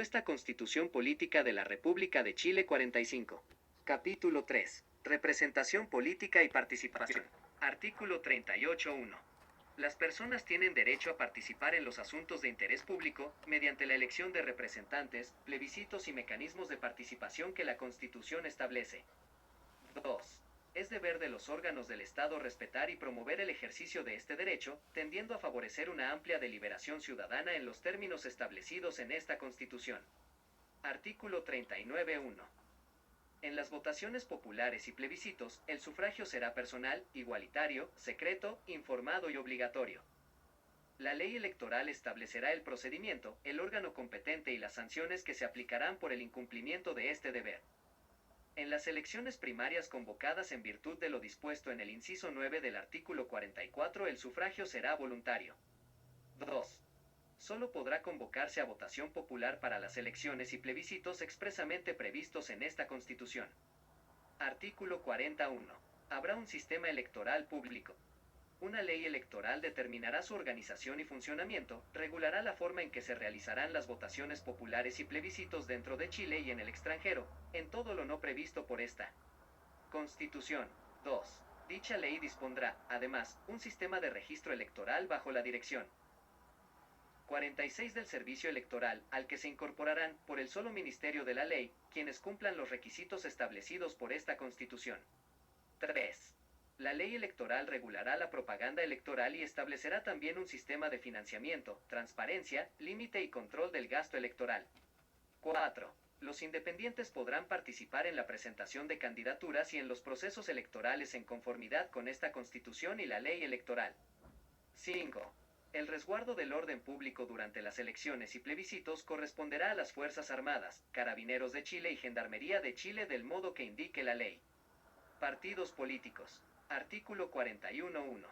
Propuesta Constitución Política de la República de Chile 45. Capítulo 3. Representación política y participación. Artículo 38.1. Las personas tienen derecho a participar en los asuntos de interés público mediante la elección de representantes, plebiscitos y mecanismos de participación que la Constitución establece. 2. Es deber de los órganos del Estado respetar y promover el ejercicio de este derecho, tendiendo a favorecer una amplia deliberación ciudadana en los términos establecidos en esta Constitución. Artículo 39.1. En las votaciones populares y plebiscitos, el sufragio será personal, igualitario, secreto, informado y obligatorio. La ley electoral establecerá el procedimiento, el órgano competente y las sanciones que se aplicarán por el incumplimiento de este deber. En las elecciones primarias convocadas en virtud de lo dispuesto en el inciso 9 del artículo 44, el sufragio será voluntario. 2. Solo podrá convocarse a votación popular para las elecciones y plebiscitos expresamente previstos en esta Constitución. Artículo 41. Habrá un sistema electoral público. Una ley electoral determinará su organización y funcionamiento, regulará la forma en que se realizarán las votaciones populares y plebiscitos dentro de Chile y en el extranjero, en todo lo no previsto por esta Constitución. 2. Dicha ley dispondrá, además, un sistema de registro electoral bajo la dirección 46 del Servicio Electoral, al que se incorporarán, por el solo Ministerio de la Ley, quienes cumplan los requisitos establecidos por esta Constitución. 3. La ley electoral regulará la propaganda electoral y establecerá también un sistema de financiamiento, transparencia, límite y control del gasto electoral. 4. Los independientes podrán participar en la presentación de candidaturas y en los procesos electorales en conformidad con esta Constitución y la ley electoral. 5. El resguardo del orden público durante las elecciones y plebiscitos corresponderá a las Fuerzas Armadas, Carabineros de Chile y Gendarmería de Chile del modo que indique la ley. Partidos políticos. Artículo 41.1.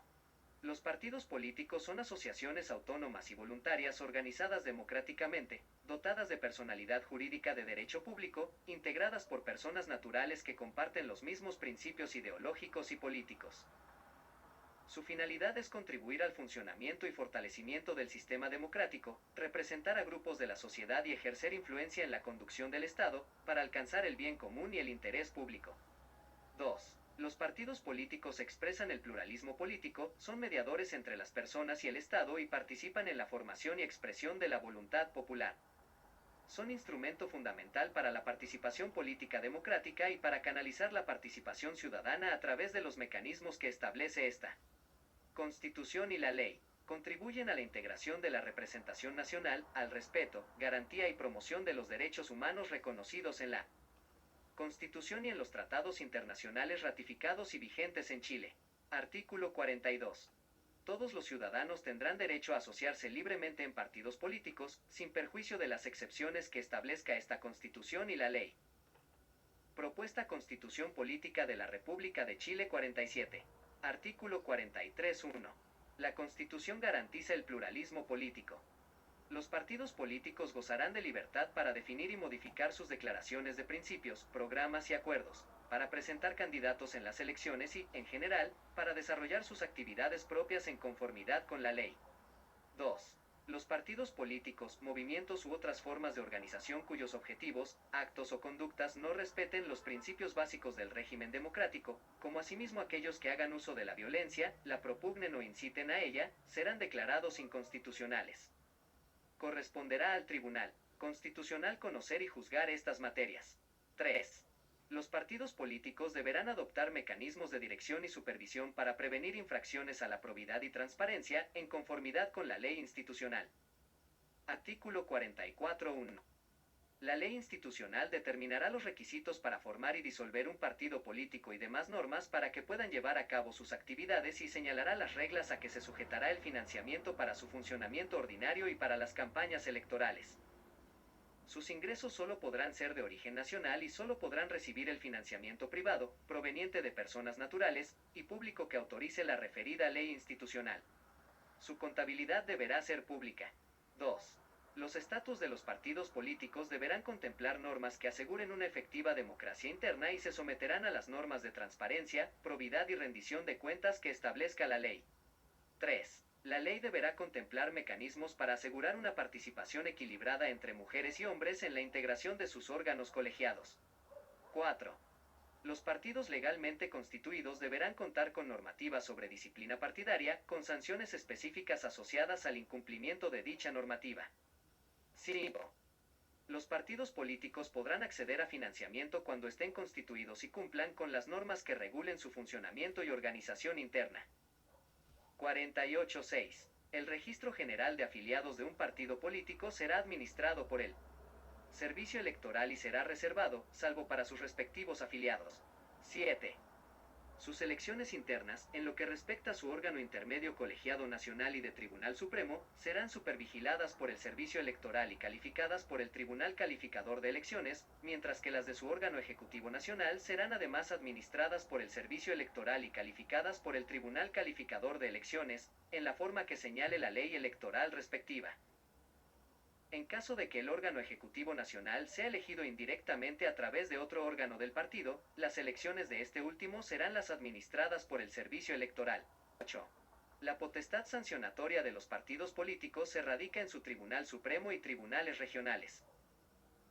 Los partidos políticos son asociaciones autónomas y voluntarias organizadas democráticamente, dotadas de personalidad jurídica de derecho público, integradas por personas naturales que comparten los mismos principios ideológicos y políticos. Su finalidad es contribuir al funcionamiento y fortalecimiento del sistema democrático, representar a grupos de la sociedad y ejercer influencia en la conducción del Estado, para alcanzar el bien común y el interés público. 2. Los partidos políticos expresan el pluralismo político, son mediadores entre las personas y el Estado y participan en la formación y expresión de la voluntad popular. Son instrumento fundamental para la participación política democrática y para canalizar la participación ciudadana a través de los mecanismos que establece esta Constitución y la ley. Contribuyen a la integración de la representación nacional, al respeto, garantía y promoción de los derechos humanos reconocidos en la Constitución y en los tratados internacionales ratificados y vigentes en Chile. Artículo 42. Todos los ciudadanos tendrán derecho a asociarse libremente en partidos políticos, sin perjuicio de las excepciones que establezca esta Constitución y la ley. Propuesta Constitución Política de la República de Chile 47. Artículo 43.1. La Constitución garantiza el pluralismo político. Los partidos políticos gozarán de libertad para definir y modificar sus declaraciones de principios, programas y acuerdos, para presentar candidatos en las elecciones y, en general, para desarrollar sus actividades propias en conformidad con la ley. 2. Los partidos políticos, movimientos u otras formas de organización cuyos objetivos, actos o conductas no respeten los principios básicos del régimen democrático, como asimismo aquellos que hagan uso de la violencia, la propugnen o inciten a ella, serán declarados inconstitucionales. Corresponderá al Tribunal Constitucional conocer y juzgar estas materias. 3. Los partidos políticos deberán adoptar mecanismos de dirección y supervisión para prevenir infracciones a la probidad y transparencia, en conformidad con la ley institucional. Artículo 44.1. La ley institucional determinará los requisitos para formar y disolver un partido político y demás normas para que puedan llevar a cabo sus actividades y señalará las reglas a que se sujetará el financiamiento para su funcionamiento ordinario y para las campañas electorales. Sus ingresos solo podrán ser de origen nacional y solo podrán recibir el financiamiento privado, proveniente de personas naturales, y público que autorice la referida ley institucional. Su contabilidad deberá ser pública. 2. Los estatus de los partidos políticos deberán contemplar normas que aseguren una efectiva democracia interna y se someterán a las normas de transparencia, probidad y rendición de cuentas que establezca la ley. 3. La ley deberá contemplar mecanismos para asegurar una participación equilibrada entre mujeres y hombres en la integración de sus órganos colegiados. 4. Los partidos legalmente constituidos deberán contar con normativa sobre disciplina partidaria, con sanciones específicas asociadas al incumplimiento de dicha normativa. 5. Los partidos políticos podrán acceder a financiamiento cuando estén constituidos y cumplan con las normas que regulen su funcionamiento y organización interna. 48.6. El registro general de afiliados de un partido político será administrado por él. Servicio electoral y será reservado, salvo para sus respectivos afiliados. 7. Sus elecciones internas, en lo que respecta a su órgano intermedio colegiado nacional y de Tribunal Supremo, serán supervigiladas por el Servicio Electoral y calificadas por el Tribunal Calificador de Elecciones, mientras que las de su órgano ejecutivo nacional serán además administradas por el Servicio Electoral y calificadas por el Tribunal Calificador de Elecciones, en la forma que señale la ley electoral respectiva. En caso de que el órgano ejecutivo nacional sea elegido indirectamente a través de otro órgano del partido, las elecciones de este último serán las administradas por el Servicio Electoral. 8. La potestad sancionatoria de los partidos políticos se radica en su Tribunal Supremo y tribunales regionales.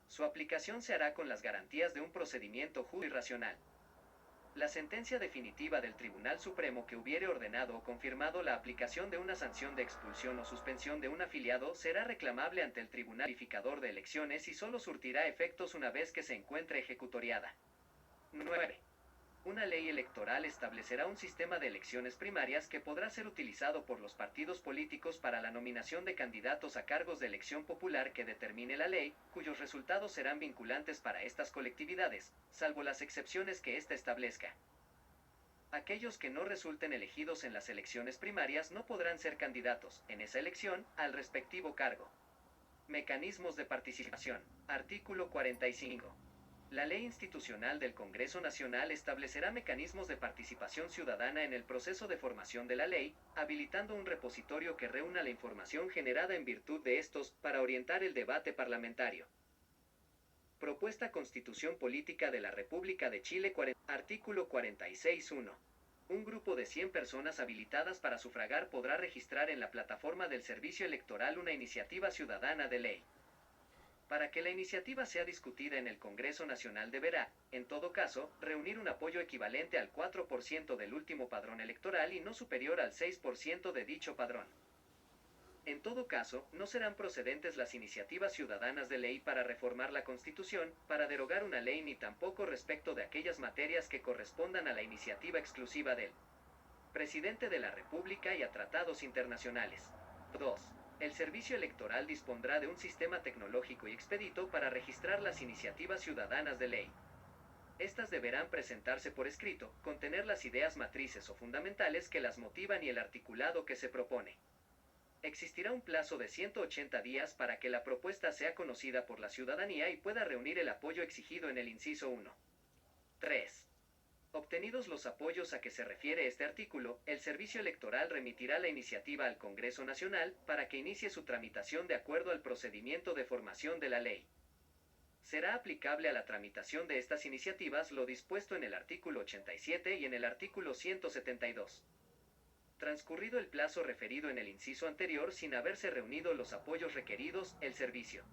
Su aplicación se hará con las garantías de un procedimiento justo y racional. La sentencia definitiva del Tribunal Supremo que hubiere ordenado o confirmado la aplicación de una sanción de expulsión o suspensión de un afiliado será reclamable ante el Tribunal Calificador de Elecciones y solo surtirá efectos una vez que se encuentre ejecutoriada. 9. Una ley electoral establecerá un sistema de elecciones primarias que podrá ser utilizado por los partidos políticos para la nominación de candidatos a cargos de elección popular que determine la ley, cuyos resultados serán vinculantes para estas colectividades, salvo las excepciones que ésta establezca. Aquellos que no resulten elegidos en las elecciones primarias no podrán ser candidatos, en esa elección, al respectivo cargo. Mecanismos de participación. Artículo 45. La Ley Institucional del Congreso Nacional establecerá mecanismos de participación ciudadana en el proceso de formación de la ley, habilitando un repositorio que reúna la información generada en virtud de estos, para orientar el debate parlamentario. Propuesta Constitución Política de la República de Chile. Artículo 46.1. Un grupo de 100 personas habilitadas para sufragar podrá registrar en la plataforma del Servicio Electoral una iniciativa ciudadana de ley. Para que la iniciativa sea discutida en el Congreso Nacional deberá, en todo caso, reunir un apoyo equivalente al 4% del último padrón electoral y no superior al 6% de dicho padrón. En todo caso, no serán procedentes las iniciativas ciudadanas de ley para reformar la Constitución, para derogar una ley ni tampoco respecto de aquellas materias que correspondan a la iniciativa exclusiva del Presidente de la República y a tratados internacionales. 2. El Servicio Electoral dispondrá de un sistema tecnológico y expedito para registrar las iniciativas ciudadanas de ley. Estas deberán presentarse por escrito, contener las ideas matrices o fundamentales que las motivan y el articulado que se propone. Existirá un plazo de 180 días para que la propuesta sea conocida por la ciudadanía y pueda reunir el apoyo exigido en el inciso 1. 3. Obtenidos los apoyos a que se refiere este artículo, el Servicio Electoral remitirá la iniciativa al Congreso Nacional para que inicie su tramitación de acuerdo al procedimiento de formación de la ley. Será aplicable a la tramitación de estas iniciativas lo dispuesto en el artículo 87 y en el artículo 172. Transcurrido el plazo referido en el inciso anterior sin haberse reunido los apoyos requeridos, el Servicio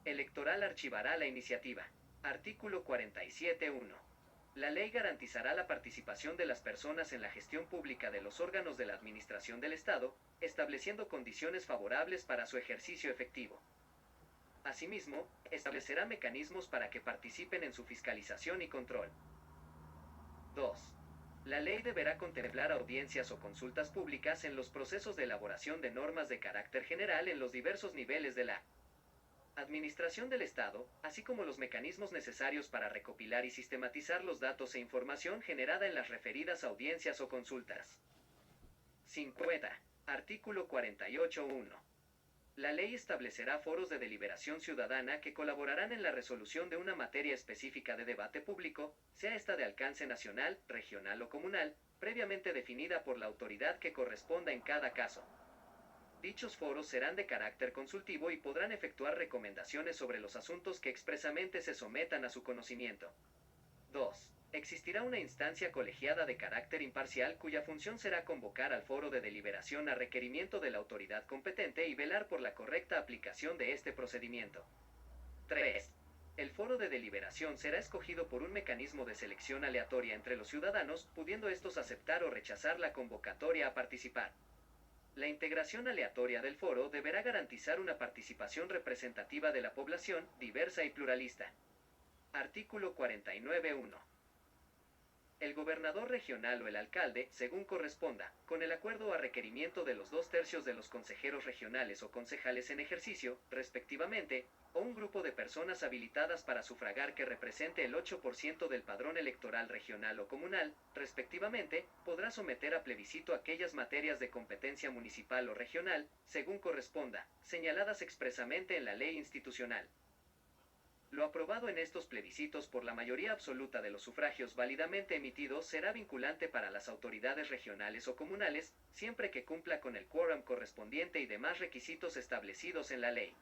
Electoral archivará la iniciativa. Artículo 47.1. La ley garantizará la participación de las personas en la gestión pública de los órganos de la Administración del Estado, estableciendo condiciones favorables para su ejercicio efectivo. Asimismo, establecerá mecanismos para que participen en su fiscalización y control. 2. La ley deberá contemplar audiencias o consultas públicas en los procesos de elaboración de normas de carácter general en los diversos niveles de la Administración del Estado, así como los mecanismos necesarios para recopilar y sistematizar los datos e información generada en las referidas audiencias o consultas. 50. Artículo 48.1. La ley establecerá foros de deliberación ciudadana que colaborarán en la resolución de una materia específica de debate público, sea esta de alcance nacional, regional o comunal, previamente definida por la autoridad que corresponda en cada caso. Dichos foros serán de carácter consultivo y podrán efectuar recomendaciones sobre los asuntos que expresamente se sometan a su conocimiento. 2. Existirá una instancia colegiada de carácter imparcial cuya función será convocar al foro de deliberación a requerimiento de la autoridad competente y velar por la correcta aplicación de este procedimiento. 3. El foro de deliberación será escogido por un mecanismo de selección aleatoria entre los ciudadanos, pudiendo estos aceptar o rechazar la convocatoria a participar. La integración aleatoria del foro deberá garantizar una participación representativa de la población, diversa y pluralista. Artículo 49.1. El gobernador regional o el alcalde, según corresponda, con el acuerdo a requerimiento de los 2/3 de los consejeros regionales o concejales en ejercicio, respectivamente, o un grupo de personas habilitadas para sufragar que represente el 8% del padrón electoral regional o comunal, respectivamente, podrá someter a plebiscito aquellas materias de competencia municipal o regional, según corresponda, señaladas expresamente en la ley institucional. Lo aprobado en estos plebiscitos por la mayoría absoluta de los sufragios válidamente emitidos será vinculante para las autoridades regionales o comunales, siempre que cumpla con el quórum correspondiente y demás requisitos establecidos en la ley.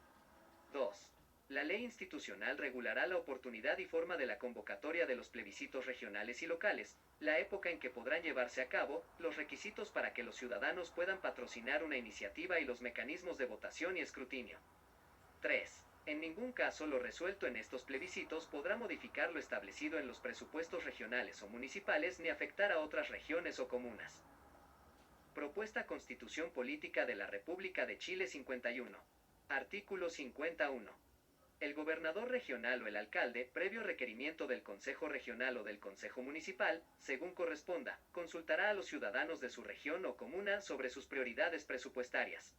2. La ley institucional regulará la oportunidad y forma de la convocatoria de los plebiscitos regionales y locales, la época en que podrán llevarse a cabo, los requisitos para que los ciudadanos puedan patrocinar una iniciativa y los mecanismos de votación y escrutinio. 3. En ningún caso lo resuelto en estos plebiscitos podrá modificar lo establecido en los presupuestos regionales o municipales ni afectar a otras regiones o comunas. Propuesta Constitución Política de la República de Chile 51. Artículo 51. El gobernador regional o el alcalde, previo requerimiento del Consejo Regional o del Consejo Municipal, según corresponda, consultará a los ciudadanos de su región o comuna sobre sus prioridades presupuestarias.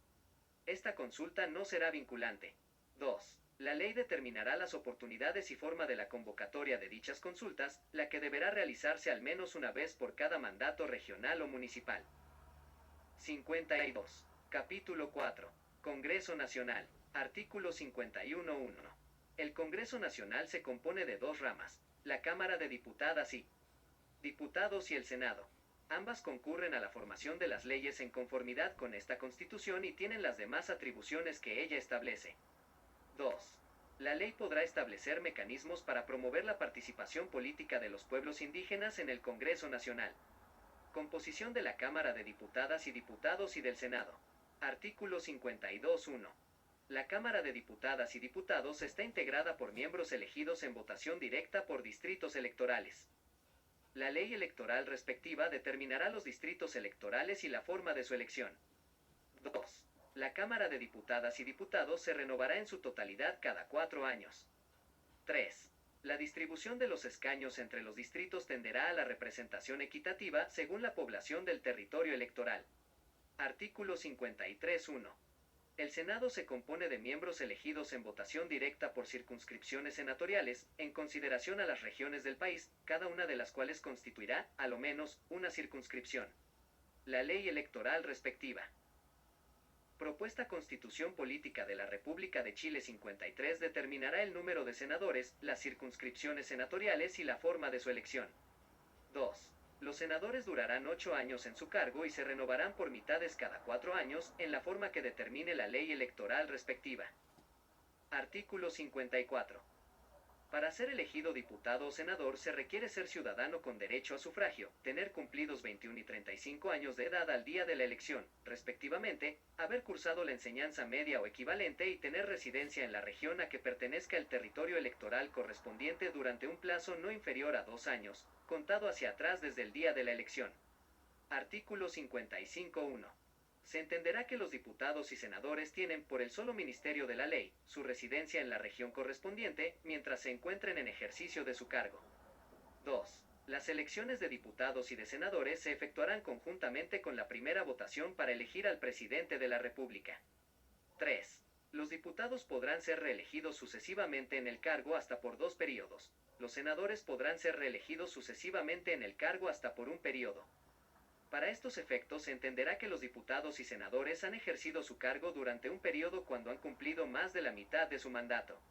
Esta consulta no será vinculante. 2. La ley determinará las oportunidades y forma de la convocatoria de dichas consultas, la que deberá realizarse al menos una vez por cada mandato regional o municipal. 52. Capítulo 4. Congreso Nacional. Artículo 51.1. El Congreso Nacional se compone de dos ramas, la Cámara de Diputadas y Diputados y el Senado. Ambas concurren a la formación de las leyes en conformidad con esta Constitución y tienen las demás atribuciones que ella establece. 2. La ley podrá establecer mecanismos para promover la participación política de los pueblos indígenas en el Congreso Nacional. Composición de la Cámara de Diputadas y Diputados y del Senado. Artículo 52.1. La Cámara de Diputadas y Diputados está integrada por miembros elegidos en votación directa por distritos electorales. La ley electoral respectiva determinará los distritos electorales y la forma de su elección. 2. La Cámara de Diputadas y Diputados se renovará en su totalidad cada 4 años. 3. La distribución de los escaños entre los distritos tenderá a la representación equitativa según la población del territorio electoral. Artículo 53.1. El Senado se compone de miembros elegidos en votación directa por circunscripciones senatoriales, en consideración a las regiones del país, cada una de las cuales constituirá, a lo menos, una circunscripción. La ley electoral respectiva. Propuesta Constitución Política de la República de Chile 53 determinará el número de senadores, las circunscripciones senatoriales y la forma de su elección. 2. Los senadores durarán 8 años en su cargo y se renovarán por mitades cada 4 años, en la forma que determine la ley electoral respectiva. Artículo 54. Para ser elegido diputado o senador se requiere ser ciudadano con derecho a sufragio, tener cumplidos 21 y 35 años de edad al día de la elección, respectivamente, haber cursado la enseñanza media o equivalente y tener residencia en la región a que pertenezca el territorio electoral correspondiente durante un plazo no inferior a 2 años, contado hacia atrás desde el día de la elección. Artículo 55.1. Se entenderá que los diputados y senadores tienen, por el solo ministerio de la ley, su residencia en la región correspondiente, mientras se encuentren en ejercicio de su cargo. 2. Las elecciones de diputados y de senadores se efectuarán conjuntamente con la primera votación para elegir al presidente de la República. 3. Los diputados podrán ser reelegidos sucesivamente en el cargo hasta por 2 periodos. Los senadores podrán ser reelegidos sucesivamente en el cargo hasta por un periodo. Para estos efectos se entenderá que los diputados y senadores han ejercido su cargo durante un periodo cuando han cumplido más de la mitad de su mandato.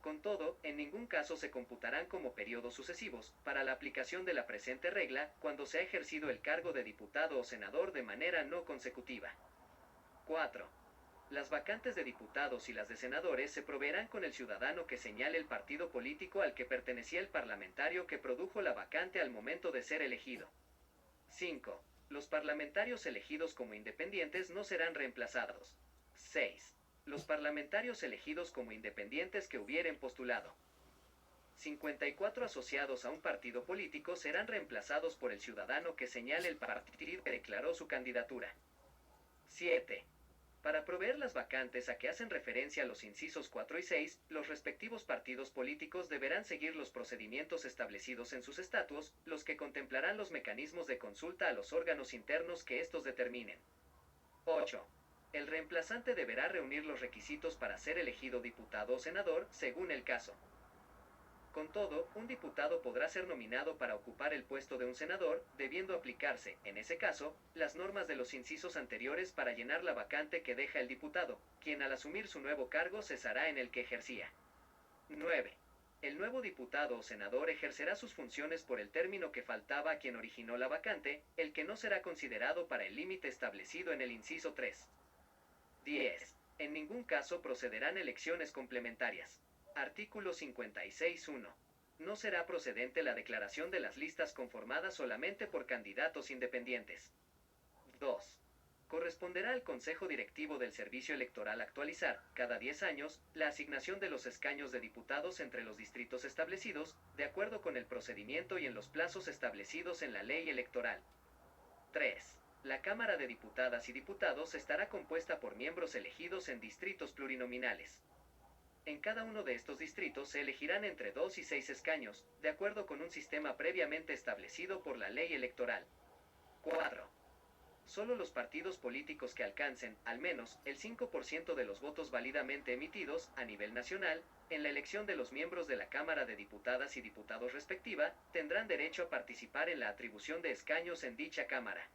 Con todo, en ningún caso se computarán como periodos sucesivos, para la aplicación de la presente regla, cuando se ha ejercido el cargo de diputado o senador de manera no consecutiva. 4. Las vacantes de diputados y las de senadores se proveerán con el ciudadano que señale el partido político al que pertenecía el parlamentario que produjo la vacante al momento de ser elegido. 5. Los parlamentarios elegidos como independientes no serán reemplazados. 6. Los parlamentarios elegidos como independientes que hubieren postulado 54 asociados a un partido político serán reemplazados por el ciudadano que señale el partido que declaró su candidatura. 7. Para proveer las vacantes a que hacen referencia los incisos 4 y 6, los respectivos partidos políticos deberán seguir los procedimientos establecidos en sus estatutos, los que contemplarán los mecanismos de consulta a los órganos internos que estos determinen. 8. El reemplazante deberá reunir los requisitos para ser elegido diputado o senador, según el caso. Con todo, un diputado podrá ser nominado para ocupar el puesto de un senador, debiendo aplicarse, en ese caso, las normas de los incisos anteriores para llenar la vacante que deja el diputado, quien al asumir su nuevo cargo cesará en el que ejercía. 9. El nuevo diputado o senador ejercerá sus funciones por el término que faltaba a quien originó la vacante, el que no será considerado para el límite establecido en el inciso 3. 10. En ningún caso procederán elecciones complementarias. Artículo 56.1. No será procedente la declaración de las listas conformadas solamente por candidatos independientes. 2. Corresponderá al Consejo Directivo del Servicio Electoral actualizar, cada 10 años, la asignación de los escaños de diputados entre los distritos establecidos, de acuerdo con el procedimiento y en los plazos establecidos en la ley electoral. 3. La Cámara de Diputadas y Diputados estará compuesta por miembros elegidos en distritos plurinominales. En cada uno de estos distritos se elegirán entre 2 y 6 escaños, de acuerdo con un sistema previamente establecido por la ley electoral. 4. Solo los partidos políticos que alcancen, al menos, el 5% de los votos válidamente emitidos, a nivel nacional, en la elección de los miembros de la Cámara de Diputadas y Diputados respectiva, tendrán derecho a participar en la atribución de escaños en dicha Cámara.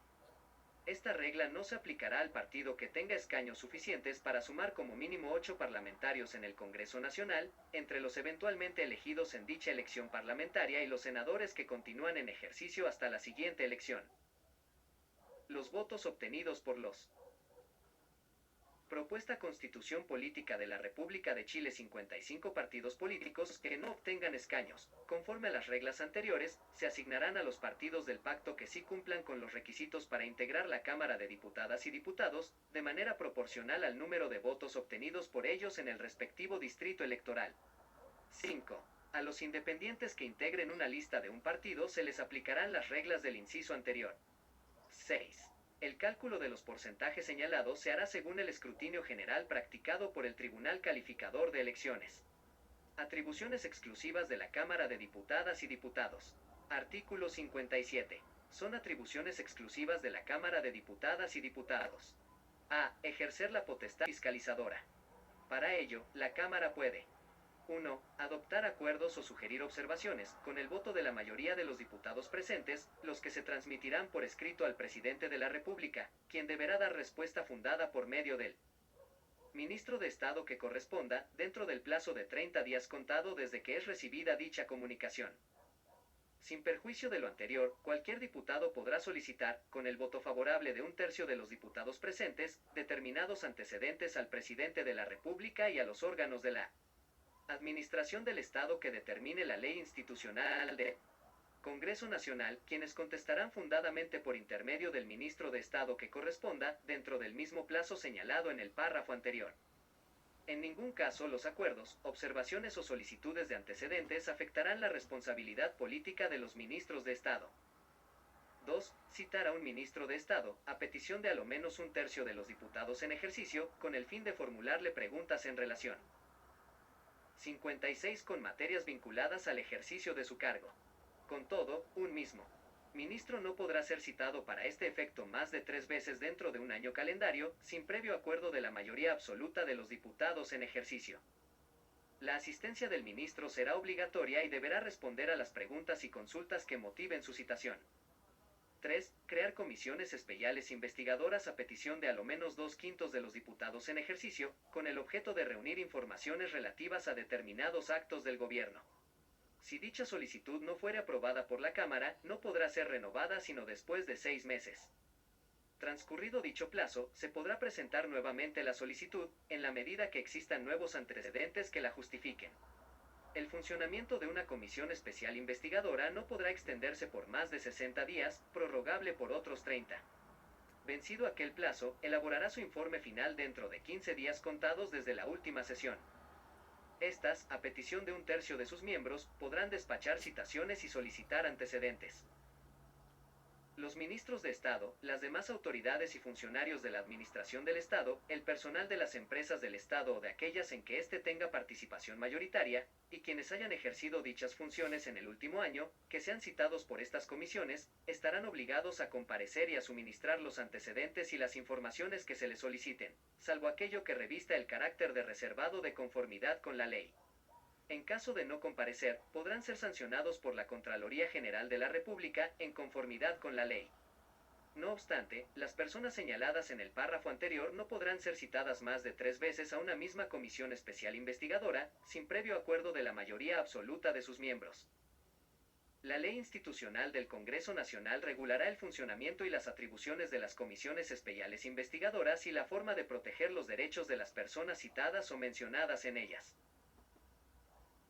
Esta regla no se aplicará al partido que tenga escaños suficientes para sumar como mínimo 8 parlamentarios en el Congreso Nacional, entre los eventualmente elegidos en dicha elección parlamentaria y los senadores que continúan en ejercicio hasta la siguiente elección. Los votos obtenidos por los Propuesta Constitución Política de la República de Chile. 55 partidos políticos que no obtengan escaños, conforme a las reglas anteriores, se asignarán a los partidos del pacto que sí cumplan con los requisitos para integrar la Cámara de Diputadas y Diputados, de manera proporcional al número de votos obtenidos por ellos en el respectivo distrito electoral. 5. A los independientes que integren una lista de un partido se les aplicarán las reglas del inciso anterior. 6. El cálculo de los porcentajes señalados se hará según el escrutinio general practicado por el Tribunal Calificador de Elecciones. Atribuciones exclusivas de la Cámara de Diputadas y Diputados. Artículo 57. Son atribuciones exclusivas de la Cámara de Diputadas y Diputados. A. Ejercer la potestad fiscalizadora. Para ello, la Cámara puede 1. Adoptar acuerdos o sugerir observaciones, con el voto de la mayoría de los diputados presentes, los que se transmitirán por escrito al presidente de la República, quien deberá dar respuesta fundada por medio del ministro de Estado que corresponda, dentro del plazo de 30 días contado desde que es recibida dicha comunicación. Sin perjuicio de lo anterior, cualquier diputado podrá solicitar, con el voto favorable de un tercio de los diputados presentes, determinados antecedentes al presidente de la República y a los órganos de la Administración del Estado que determine la ley institucional de Congreso Nacional, quienes contestarán fundadamente por intermedio del ministro de Estado que corresponda, dentro del mismo plazo señalado en el párrafo anterior. En ningún caso los acuerdos, observaciones o solicitudes de antecedentes afectarán la responsabilidad política de los ministros de Estado. 2. Citar a un ministro de Estado, a petición de a lo menos un tercio de los diputados en ejercicio, con el fin de formularle preguntas en relación 56 con materias vinculadas al ejercicio de su cargo. Con todo, un mismo ministro no podrá ser citado para este efecto más de 3 veces dentro de un año calendario, sin previo acuerdo de la mayoría absoluta de los diputados en ejercicio. La asistencia del ministro será obligatoria y deberá responder a las preguntas y consultas que motiven su citación. 3. Crear comisiones especiales investigadoras a petición de a lo menos 2/5 de los diputados en ejercicio, con el objeto de reunir informaciones relativas a determinados actos del gobierno. Si dicha solicitud no fuere aprobada por la Cámara, no podrá ser renovada sino después de 6 meses. Transcurrido dicho plazo, se podrá presentar nuevamente la solicitud, en la medida que existan nuevos antecedentes que la justifiquen. El funcionamiento de una comisión especial investigadora no podrá extenderse por más de 60 días, prorrogable por otros 30. Vencido aquel plazo, elaborará su informe final dentro de 15 días contados desde la última sesión. Estas, a petición de un tercio de sus miembros, podrán despachar citaciones y solicitar antecedentes. Los ministros de Estado, las demás autoridades y funcionarios de la Administración del Estado, el personal de las empresas del Estado o de aquellas en que éste tenga participación mayoritaria, y quienes hayan ejercido dichas funciones en el último año, que sean citados por estas comisiones, estarán obligados a comparecer y a suministrar los antecedentes y las informaciones que se les soliciten, salvo aquello que revista el carácter de reservado de conformidad con la ley. En caso de no comparecer, podrán ser sancionados por la Contraloría General de la República en conformidad con la ley. No obstante, las personas señaladas en el párrafo anterior no podrán ser citadas más de 3 veces a una misma comisión especial investigadora, sin previo acuerdo de la mayoría absoluta de sus miembros. La Ley Institucional del Congreso Nacional regulará el funcionamiento y las atribuciones de las comisiones especiales investigadoras y la forma de proteger los derechos de las personas citadas o mencionadas en ellas.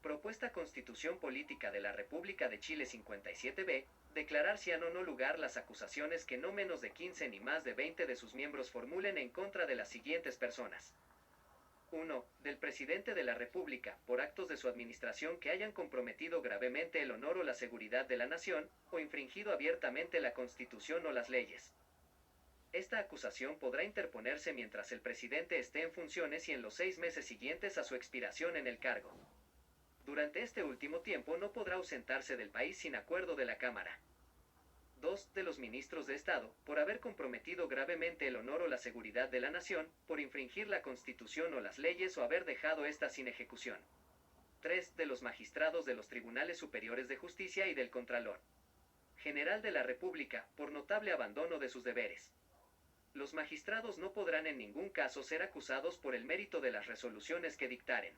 Propuesta Constitución Política de la República de Chile 57b, declarar si han o no lugar las acusaciones que no menos de 15 ni más de 20 de sus miembros formulen en contra de las siguientes personas. 1. Del presidente de la República, por actos de su administración que hayan comprometido gravemente el honor o la seguridad de la nación, o infringido abiertamente la Constitución o las leyes. Esta acusación podrá interponerse mientras el presidente esté en funciones y en los 6 meses siguientes a su expiración en el cargo. Durante este último tiempo no podrá ausentarse del país sin acuerdo de la Cámara. 2. De los ministros de Estado, por haber comprometido gravemente el honor o la seguridad de la nación, por infringir la Constitución o las leyes o haber dejado ésta sin ejecución. 3. De los magistrados de los Tribunales Superiores de Justicia y del Contralor General de la República, por notable abandono de sus deberes. Los magistrados no podrán en ningún caso ser acusados por el mérito de las resoluciones que dictaren.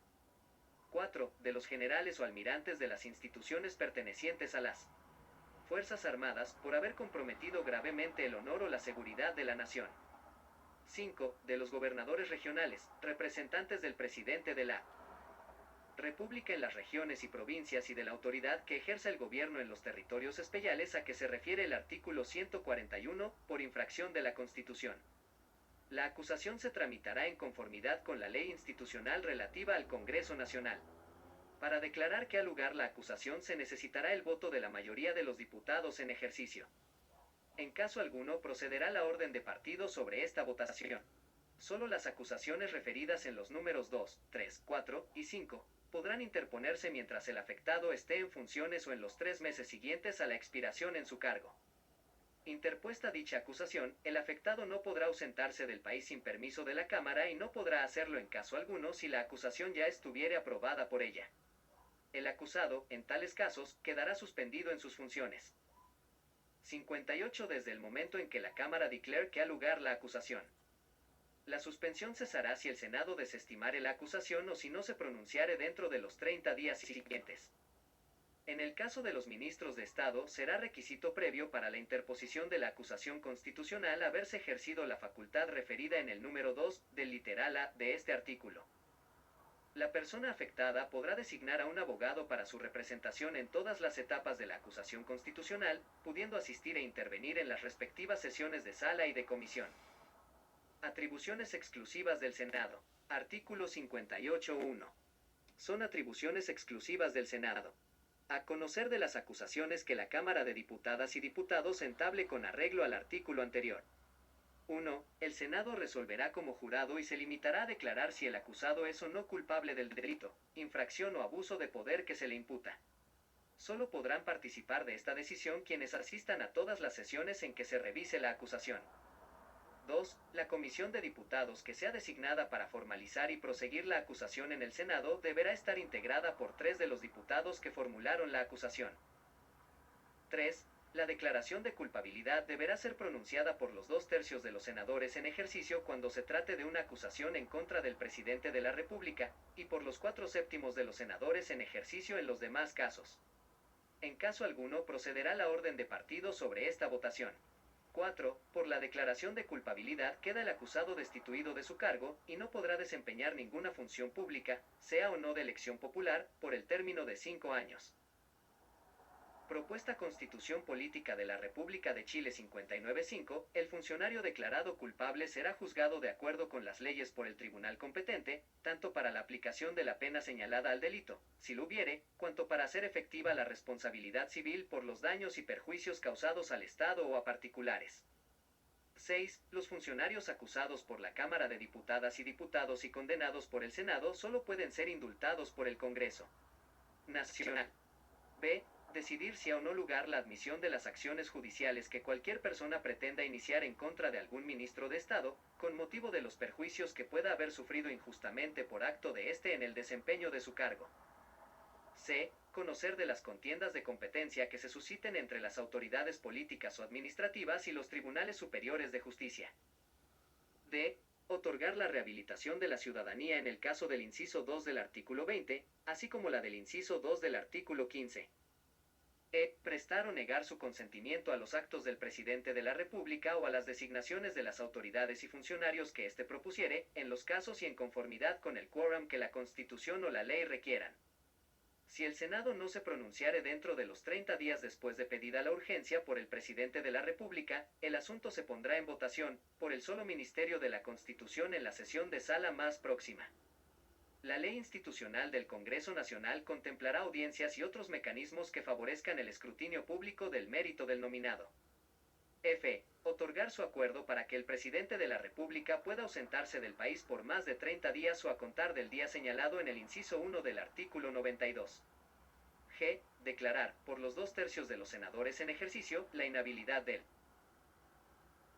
4. De los generales o almirantes de las instituciones pertenecientes a las Fuerzas Armadas, por haber comprometido gravemente el honor o la seguridad de la nación. 5. De los gobernadores regionales, representantes del presidente de la República en las regiones y provincias y de la autoridad que ejerza el gobierno en los territorios especiales a que se refiere el artículo 141, por infracción de la Constitución. La acusación se tramitará en conformidad con la ley institucional relativa al Congreso Nacional. Para declarar que ha lugar la acusación se necesitará el voto de la mayoría de los diputados en ejercicio. En caso alguno procederá la orden de partido sobre esta votación. Solo las acusaciones referidas en los números 2, 3, 4 y 5 podrán interponerse mientras el afectado esté en funciones o en los 3 meses siguientes a la expiración en su cargo. Interpuesta dicha acusación, el afectado no podrá ausentarse del país sin permiso de la Cámara y no podrá hacerlo en caso alguno si la acusación ya estuviere aprobada por ella. El acusado, en tales casos, quedará suspendido en sus funciones. 58. Desde el momento en que la Cámara declare que ha lugar la acusación. La suspensión cesará si el Senado desestimare la acusación o si no se pronunciare dentro de los 30 días siguientes. En el caso de los ministros de Estado, será requisito previo para la interposición de la acusación constitucional haberse ejercido la facultad referida en el número 2 del literal A de este artículo. La persona afectada podrá designar a un abogado para su representación en todas las etapas de la acusación constitucional, pudiendo asistir e intervenir en las respectivas sesiones de sala y de comisión. Atribuciones exclusivas del Senado. Artículo 58.1. Son atribuciones exclusivas del Senado. A conocer de las acusaciones que la Cámara de Diputadas y Diputados entable con arreglo al artículo anterior. 1. El Senado resolverá como jurado y se limitará a declarar si el acusado es o no culpable del delito, infracción o abuso de poder que se le imputa. Solo podrán participar de esta decisión quienes asistan a todas las sesiones en que se revise la acusación. 2. La Comisión de Diputados que sea designada para formalizar y proseguir la acusación en el Senado deberá estar integrada por 3 de los diputados que formularon la acusación. 3. La declaración de culpabilidad deberá ser pronunciada por los 2/3 de los senadores en ejercicio cuando se trate de una acusación en contra del presidente de la República, y por los 4/7 de los senadores en ejercicio en los demás casos. En caso alguno procederá la orden de partido sobre esta votación. 4. Por la declaración de culpabilidad queda el acusado destituido de su cargo y no podrá desempeñar ninguna función pública, sea o no de elección popular, por el término de 5 años. Propuesta Constitución Política de la República de Chile 59.5. El funcionario declarado culpable será juzgado de acuerdo con las leyes por el tribunal competente, tanto para la aplicación de la pena señalada al delito, si lo hubiere, cuanto para hacer efectiva la responsabilidad civil por los daños y perjuicios causados al Estado o a particulares. 6. Los funcionarios acusados por la Cámara de Diputadas y Diputados y condenados por el Senado solo pueden ser indultados por el Congreso Nacional. B. Decidir si o no lugar la admisión de las acciones judiciales que cualquier persona pretenda iniciar en contra de algún ministro de Estado, con motivo de los perjuicios que pueda haber sufrido injustamente por acto de éste en el desempeño de su cargo. C. Conocer de las contiendas de competencia que se susciten entre las autoridades políticas o administrativas y los tribunales superiores de justicia. D. Otorgar la rehabilitación de la ciudadanía en el caso del inciso 2 del artículo 20, así como la del inciso 2 del artículo 15. Prestar o negar su consentimiento a los actos del presidente de la República o a las designaciones de las autoridades y funcionarios que éste propusiere, en los casos y en conformidad con el quórum que la Constitución o la ley requieran. Si el Senado no se pronunciare dentro de los 30 días después de pedida la urgencia por el presidente de la República, el asunto se pondrá en votación, por el solo Ministerio de la Constitución en la sesión de sala más próxima. La ley institucional del Congreso Nacional contemplará audiencias y otros mecanismos que favorezcan el escrutinio público del mérito del nominado. F. Otorgar su acuerdo para que el presidente de la República pueda ausentarse del país por más de 30 días o a contar del día señalado en el inciso 1 del artículo 92. G. Declarar, por los 2/3 de los senadores en ejercicio, la inhabilidad del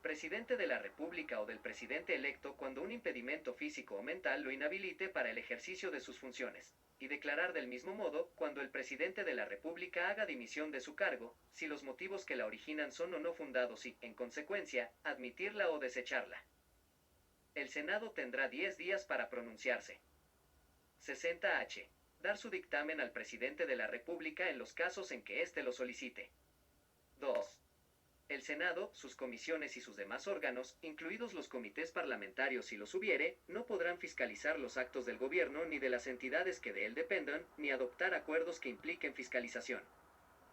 presidente de la República o del presidente electo cuando un impedimento físico o mental lo inhabilite para el ejercicio de sus funciones, y declarar del mismo modo cuando el presidente de la República haga dimisión de su cargo, si los motivos que la originan son o no fundados y, en consecuencia, admitirla o desecharla. El Senado tendrá 10 días para pronunciarse. 60H. Dar su dictamen al presidente de la República en los casos en que éste lo solicite. 2. El Senado, sus comisiones y sus demás órganos, incluidos los comités parlamentarios si los hubiere, no podrán fiscalizar los actos del gobierno ni de las entidades que de él dependan, ni adoptar acuerdos que impliquen fiscalización.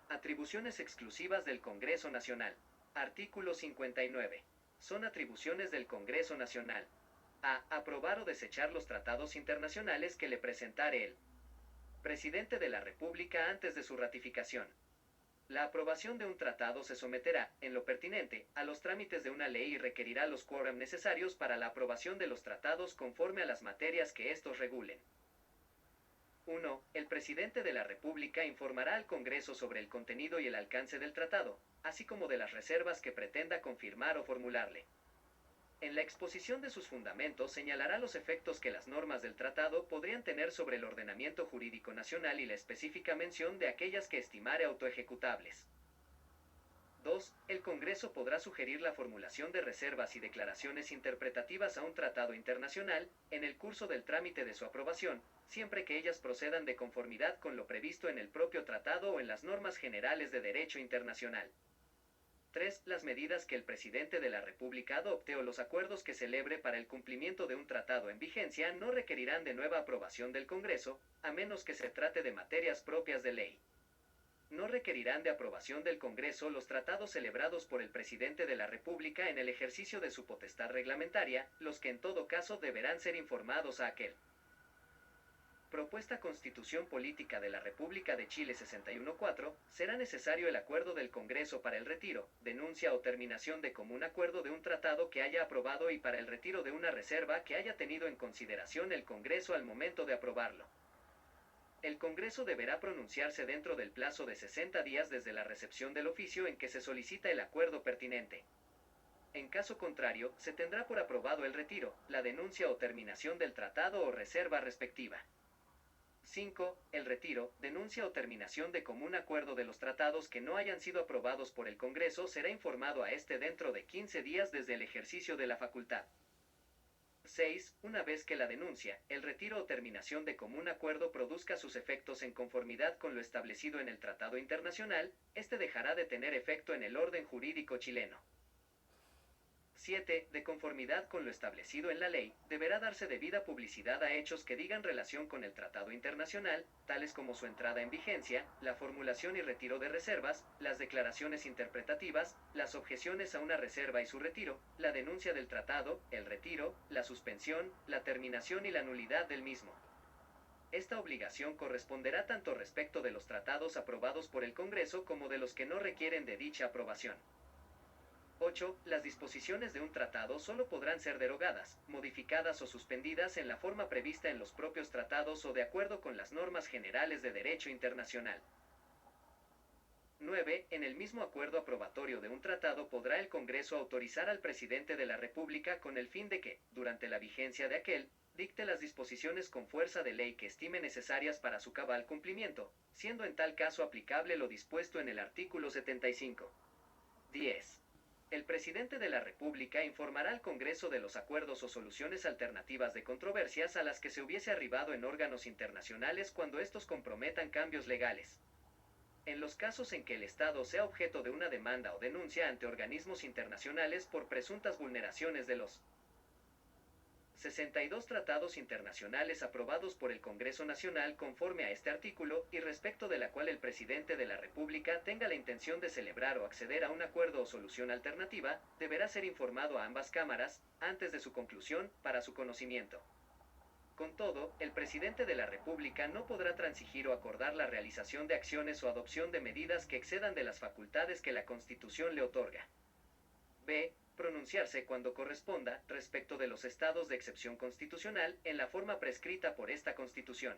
Atribuciones exclusivas del Congreso Nacional. Artículo 59. Son atribuciones del Congreso Nacional. A. Aprobar o desechar los tratados internacionales que le presentare el presidente de la República antes de su ratificación. La aprobación de un tratado se someterá, en lo pertinente, a los trámites de una ley y requerirá los quórum necesarios para la aprobación de los tratados conforme a las materias que estos regulen. 1. El presidente de la República informará al Congreso sobre el contenido y el alcance del tratado, así como de las reservas que pretenda confirmar o formularle. En la exposición de sus fundamentos señalará los efectos que las normas del tratado podrían tener sobre el ordenamiento jurídico nacional y la específica mención de aquellas que estimare autoejecutables. 2. El Congreso podrá sugerir la formulación de reservas y declaraciones interpretativas a un tratado internacional, en el curso del trámite de su aprobación, siempre que ellas procedan de conformidad con lo previsto en el propio tratado o en las normas generales de derecho internacional. 3. Las medidas que el presidente de la República adopte o los acuerdos que celebre para el cumplimiento de un tratado en vigencia no requerirán de nueva aprobación del Congreso, a menos que se trate de materias propias de ley. No requerirán de aprobación del Congreso los tratados celebrados por el presidente de la República en el ejercicio de su potestad reglamentaria, los que en todo caso deberán ser informados a aquel. Propuesta Constitución Política de la República de Chile 61.4, será necesario el acuerdo del Congreso para el retiro, denuncia o terminación de común acuerdo de un tratado que haya aprobado y para el retiro de una reserva que haya tenido en consideración el Congreso al momento de aprobarlo. El Congreso deberá pronunciarse dentro del plazo de 60 días desde la recepción del oficio en que se solicita el acuerdo pertinente. En caso contrario, se tendrá por aprobado el retiro, la denuncia o terminación del tratado o reserva respectiva. 5. El retiro, denuncia o terminación de común acuerdo de los tratados que no hayan sido aprobados por el Congreso será informado a éste dentro de 15 días desde el ejercicio de la facultad. 6. Una vez que la denuncia, el retiro o terminación de común acuerdo produzca sus efectos en conformidad con lo establecido en el Tratado Internacional, este dejará de tener efecto en el orden jurídico chileno. 7. De conformidad con lo establecido en la ley, deberá darse debida publicidad a hechos que digan relación con el tratado internacional, tales como su entrada en vigencia, la formulación y retiro de reservas, las declaraciones interpretativas, las objeciones a una reserva y su retiro, la denuncia del tratado, el retiro, la suspensión, la terminación y la nulidad del mismo. Esta obligación corresponderá tanto respecto de los tratados aprobados por el Congreso como de los que no requieren de dicha aprobación. 8. Las disposiciones de un tratado solo podrán ser derogadas, modificadas o suspendidas en la forma prevista en los propios tratados o de acuerdo con las normas generales de derecho internacional. 9. En el mismo acuerdo aprobatorio de un tratado podrá el Congreso autorizar al presidente de la República con el fin de que, durante la vigencia de aquel, dicte las disposiciones con fuerza de ley que estime necesarias para su cabal cumplimiento, siendo en tal caso aplicable lo dispuesto en el artículo 75. 10. El presidente de la República informará al Congreso de los acuerdos o soluciones alternativas de controversias a las que se hubiese arribado en órganos internacionales cuando estos comprometan cambios legales. En los casos en que el Estado sea objeto de una demanda o denuncia ante organismos internacionales por presuntas vulneraciones de los 62 tratados internacionales aprobados por el Congreso Nacional conforme a este artículo, y respecto de la cual el presidente de la República tenga la intención de celebrar o acceder a un acuerdo o solución alternativa, deberá ser informado a ambas cámaras, antes de su conclusión, para su conocimiento. Con todo, el presidente de la República no podrá transigir o acordar la realización de acciones o adopción de medidas que excedan de las facultades que la Constitución le otorga. B. Pronunciarse cuando corresponda, respecto de los estados de excepción constitucional, en la forma prescrita por esta Constitución.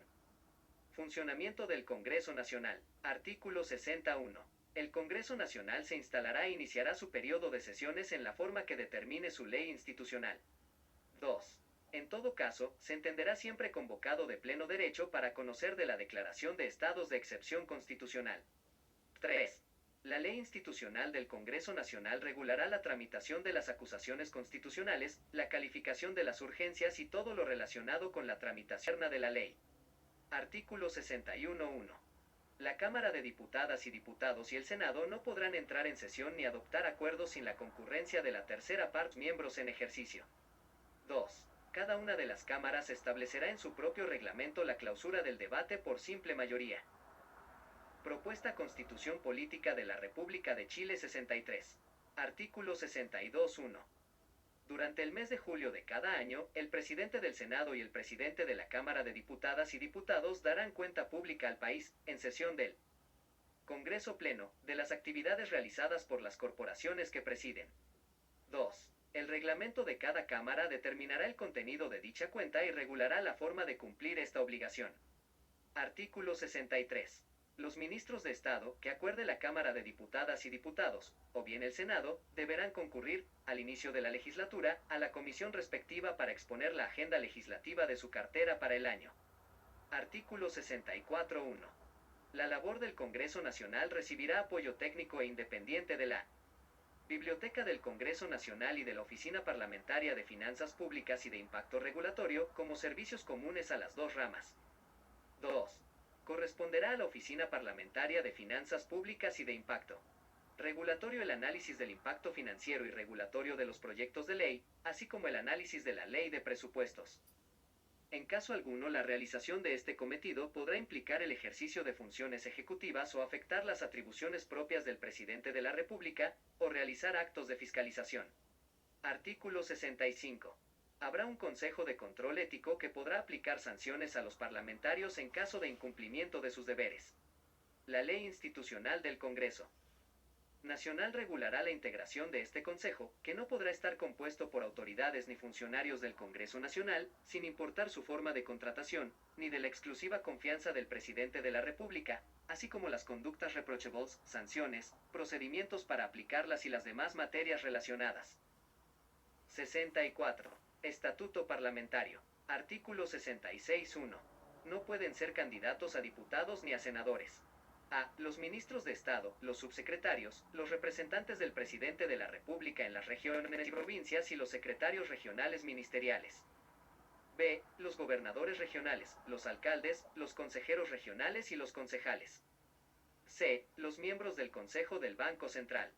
Funcionamiento del Congreso Nacional. Artículo 61. El Congreso Nacional se instalará e iniciará su periodo de sesiones en la forma que determine su ley institucional. 2. En todo caso, se entenderá siempre convocado de pleno derecho para conocer de la declaración de estados de excepción constitucional. 3. La ley institucional del Congreso Nacional regulará la tramitación de las acusaciones constitucionales, la calificación de las urgencias y todo lo relacionado con la tramitación de la ley. Artículo 61.1. La Cámara de Diputadas y Diputados y el Senado no podrán entrar en sesión ni adoptar acuerdos sin la concurrencia de la tercera parte miembros en ejercicio. 2. Cada una de las cámaras establecerá en su propio reglamento la clausura del debate por simple mayoría. Propuesta Constitución Política de la República de Chile 63. Artículo 62.1. Durante el mes de julio de cada año, el presidente del Senado y el presidente de la Cámara de Diputadas y Diputados darán cuenta pública al país, en sesión del Congreso Pleno, de las actividades realizadas por las corporaciones que presiden. 2. El reglamento de cada Cámara determinará el contenido de dicha cuenta y regulará la forma de cumplir esta obligación. Artículo 63. Los ministros de Estado, que acuerde la Cámara de Diputadas y Diputados, o bien el Senado, deberán concurrir, al inicio de la legislatura, a la comisión respectiva para exponer la agenda legislativa de su cartera para el año. Artículo 64.1. La labor del Congreso Nacional recibirá apoyo técnico e independiente de la Biblioteca del Congreso Nacional y de la Oficina Parlamentaria de Finanzas Públicas y de Impacto Regulatorio como servicios comunes a las dos ramas. 2. Corresponderá a la Oficina Parlamentaria de Finanzas Públicas y de Impacto Regulatorio el análisis del impacto financiero y regulatorio de los proyectos de ley, así como el análisis de la Ley de Presupuestos. En caso alguno, la realización de este cometido podrá implicar el ejercicio de funciones ejecutivas o afectar las atribuciones propias del presidente de la República, o realizar actos de fiscalización. Artículo 65. Habrá un Consejo de Control Ético que podrá aplicar sanciones a los parlamentarios en caso de incumplimiento de sus deberes. La Ley Institucional del Congreso Nacional regulará la integración de este Consejo, que no podrá estar compuesto por autoridades ni funcionarios del Congreso Nacional, sin importar su forma de contratación, ni de la exclusiva confianza del presidente de la República, así como las conductas reprochables, sanciones, procedimientos para aplicarlas y las demás materias relacionadas. 64. Estatuto Parlamentario. Artículo 66.1. No pueden ser candidatos a diputados ni a senadores. A. Los ministros de Estado, los subsecretarios, los representantes del presidente de la República en las regiones y provincias y los secretarios regionales ministeriales. B. Los gobernadores regionales, los alcaldes, los consejeros regionales y los concejales. C. Los miembros del Consejo del Banco Central.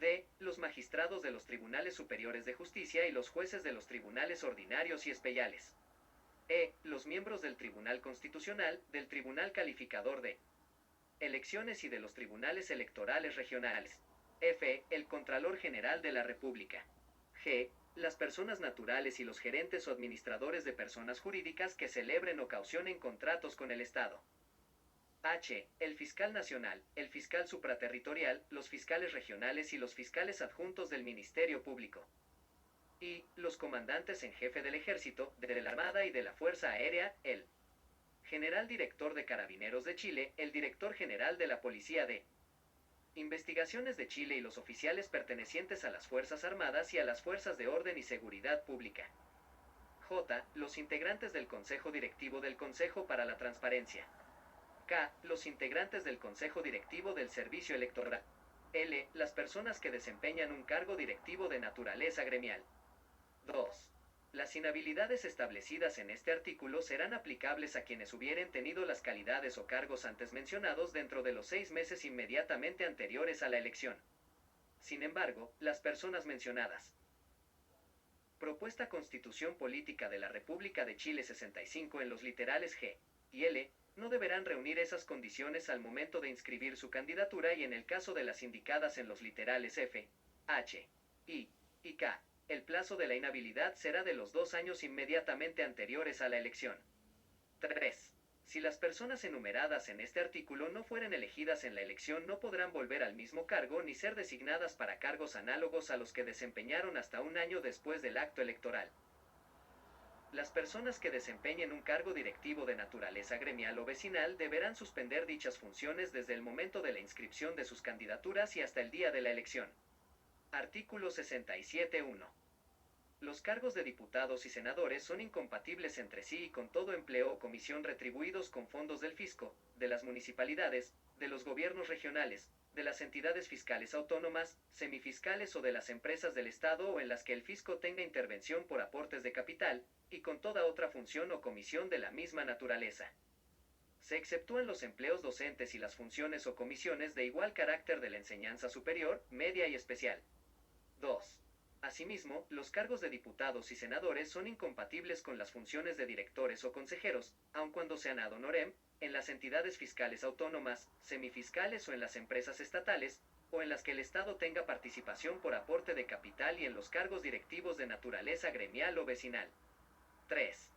D. Los magistrados de los tribunales superiores de justicia y los jueces de los tribunales ordinarios y especiales. E. Los miembros del Tribunal Constitucional, del Tribunal Calificador de Elecciones y de los tribunales electorales regionales. F. El Contralor General de la República. G. Las personas naturales y los gerentes o administradores de personas jurídicas que celebren o caucionen contratos con el Estado. H. El fiscal nacional, el fiscal supraterritorial, los fiscales regionales y los fiscales adjuntos del Ministerio Público. I. Los comandantes en jefe del Ejército, de la Armada y de la Fuerza Aérea, el General Director de Carabineros de Chile, el Director General de la Policía de Investigaciones de Chile y los oficiales pertenecientes a las Fuerzas Armadas y a las Fuerzas de Orden y Seguridad Pública. J. Los integrantes del Consejo Directivo del Consejo para la Transparencia. K. Los integrantes del Consejo Directivo del Servicio Electoral. L. Las personas que desempeñan un cargo directivo de naturaleza gremial. 2. Las inhabilidades establecidas en este artículo serán aplicables a quienes hubieren tenido las calidades o cargos antes mencionados dentro de los 6 meses inmediatamente anteriores a la elección. Sin embargo, las personas mencionadas. Propuesta Constitución Política de la República de Chile 65 en los literales G y L, no deberán reunir esas condiciones al momento de inscribir su candidatura y en el caso de las indicadas en los literales F, H, I y K, el plazo de la inhabilidad será de los 2 años inmediatamente anteriores a la elección. 3. Si las personas enumeradas en este artículo no fueren elegidas en la elección no podrán volver al mismo cargo ni ser designadas para cargos análogos a los que desempeñaron hasta un año después del acto electoral. Las personas que desempeñen un cargo directivo de naturaleza gremial o vecinal deberán suspender dichas funciones desde el momento de la inscripción de sus candidaturas y hasta el día de la elección. Artículo 67.1. Los cargos de diputados y senadores son incompatibles entre sí y con todo empleo o comisión retribuidos con fondos del fisco, de las municipalidades, de los gobiernos regionales, de las entidades fiscales autónomas, semifiscales o de las empresas del Estado o en las que el fisco tenga intervención por aportes de capital, y con toda otra función o comisión de la misma naturaleza. Se exceptúan los empleos docentes y las funciones o comisiones de igual carácter de la enseñanza superior, media y especial. 2. Asimismo, los cargos de diputados y senadores son incompatibles con las funciones de directores o consejeros, aun cuando sean ad honorem, en las entidades fiscales autónomas, semifiscales o en las empresas estatales, o en las que el Estado tenga participación por aporte de capital y en los cargos directivos de naturaleza gremial o vecinal. 3.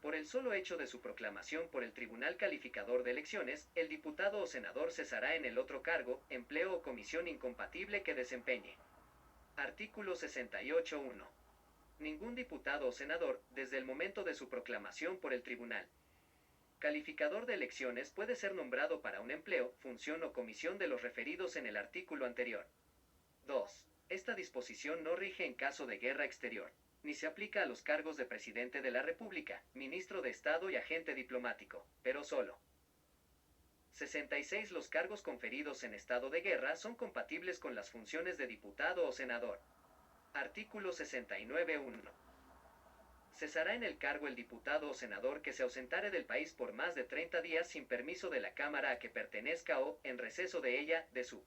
Por el solo hecho de su proclamación por el Tribunal Calificador de Elecciones, el diputado o senador cesará en el otro cargo, empleo o comisión incompatible que desempeñe. Artículo 68.1. Ningún diputado o senador, desde el momento de su proclamación por el Tribunal Calificador de Elecciones puede ser nombrado para un empleo, función o comisión de los referidos en el artículo anterior. 2. Esta disposición no rige en caso de guerra exterior, ni se aplica a los cargos de Presidente de la República, Ministro de Estado y agente diplomático, pero solo. 66. Los cargos conferidos en estado de guerra son compatibles con las funciones de diputado o senador. Artículo 69.1. Cesará en el cargo el diputado o senador que se ausentare del país por más de 30 días sin permiso de la Cámara a que pertenezca o, en receso de ella, de su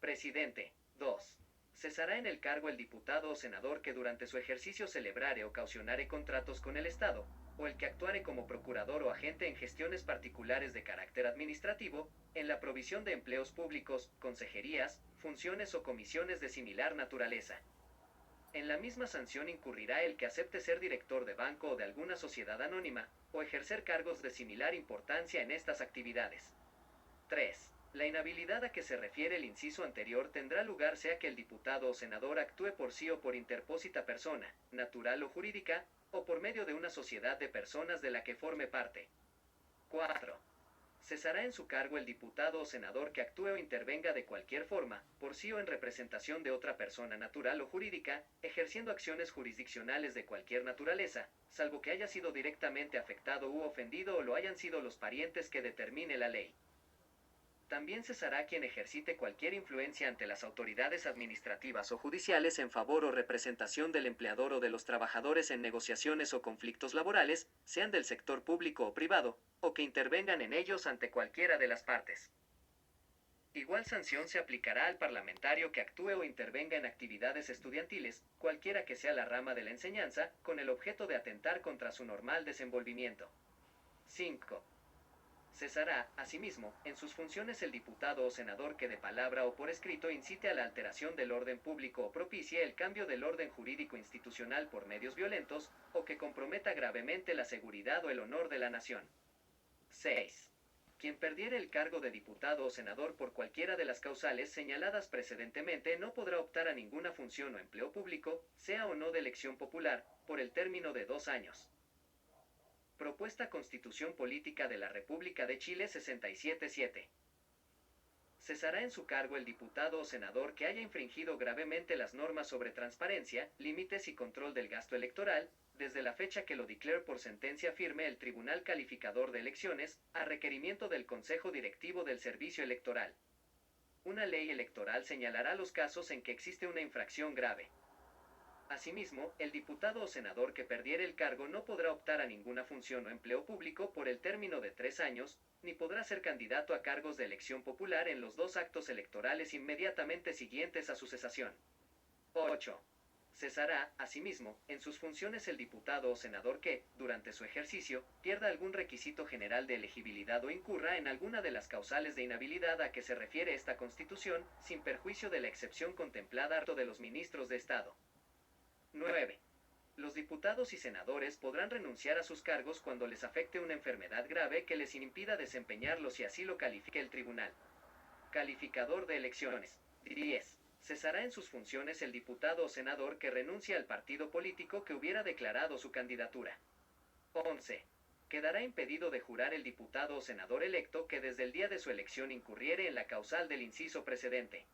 presidente. 2. Cesará en el cargo el diputado o senador que durante su ejercicio celebrare o caucionare contratos con el Estado, o el que actuare como procurador o agente en gestiones particulares de carácter administrativo, en la provisión de empleos públicos, consejerías, funciones o comisiones de similar naturaleza. En la misma sanción incurrirá el que acepte ser director de banco o de alguna sociedad anónima, o ejercer cargos de similar importancia en estas actividades. 3. La inhabilidad a que se refiere el inciso anterior tendrá lugar sea que el diputado o senador actúe por sí o por interpósita persona, natural o jurídica, o por medio de una sociedad de personas de la que forme parte. 4. Cesará en su cargo el diputado o senador que actúe o intervenga de cualquier forma, por sí o en representación de otra persona natural o jurídica, ejerciendo acciones jurisdiccionales de cualquier naturaleza, salvo que haya sido directamente afectado u ofendido o lo hayan sido los parientes que determine la ley. También cesará quien ejercite cualquier influencia ante las autoridades administrativas o judiciales en favor o representación del empleador o de los trabajadores en negociaciones o conflictos laborales, sean del sector público o privado, o que intervengan en ellos ante cualquiera de las partes. Igual sanción se aplicará al parlamentario que actúe o intervenga en actividades estudiantiles, cualquiera que sea la rama de la enseñanza, con el objeto de atentar contra su normal desenvolvimiento. 5. Cesará, asimismo, en sus funciones el diputado o senador que de palabra o por escrito incite a la alteración del orden público o propicie el cambio del orden jurídico institucional por medios violentos, o que comprometa gravemente la seguridad o el honor de la nación. 6. Quien perdiere el cargo de diputado o senador por cualquiera de las causales señaladas precedentemente no podrá optar a ninguna función o empleo público, sea o no de elección popular, por el término de 2 años. Propuesta Constitución Política de la República de Chile 67.7. Cesará en su cargo el diputado o senador que haya infringido gravemente las normas sobre transparencia, límites y control del gasto electoral, desde la fecha que lo declare por sentencia firme el Tribunal Calificador de Elecciones, a requerimiento del Consejo Directivo del Servicio Electoral. Una ley electoral señalará los casos en que existe una infracción grave. Asimismo, el diputado o senador que perdiere el cargo no podrá optar a ninguna función o empleo público por el término de 3 años, ni podrá ser candidato a cargos de elección popular en los 2 actos electorales inmediatamente siguientes a su cesación. 8. Cesará, asimismo, en sus funciones el diputado o senador que, durante su ejercicio, pierda algún requisito general de elegibilidad o incurra en alguna de las causales de inhabilidad a que se refiere esta Constitución, sin perjuicio de la excepción contemplada de los ministros de Estado. 9. Los diputados y senadores podrán renunciar a sus cargos cuando les afecte una enfermedad grave que les impida desempeñarlos si así lo califique el tribunal. Calificador de elecciones. 10. Cesará en sus funciones el diputado o senador que renuncie al partido político que hubiera declarado su candidatura. 11. Quedará impedido de jurar el diputado o senador electo que desde el día de su elección incurriere en la causal del inciso precedente.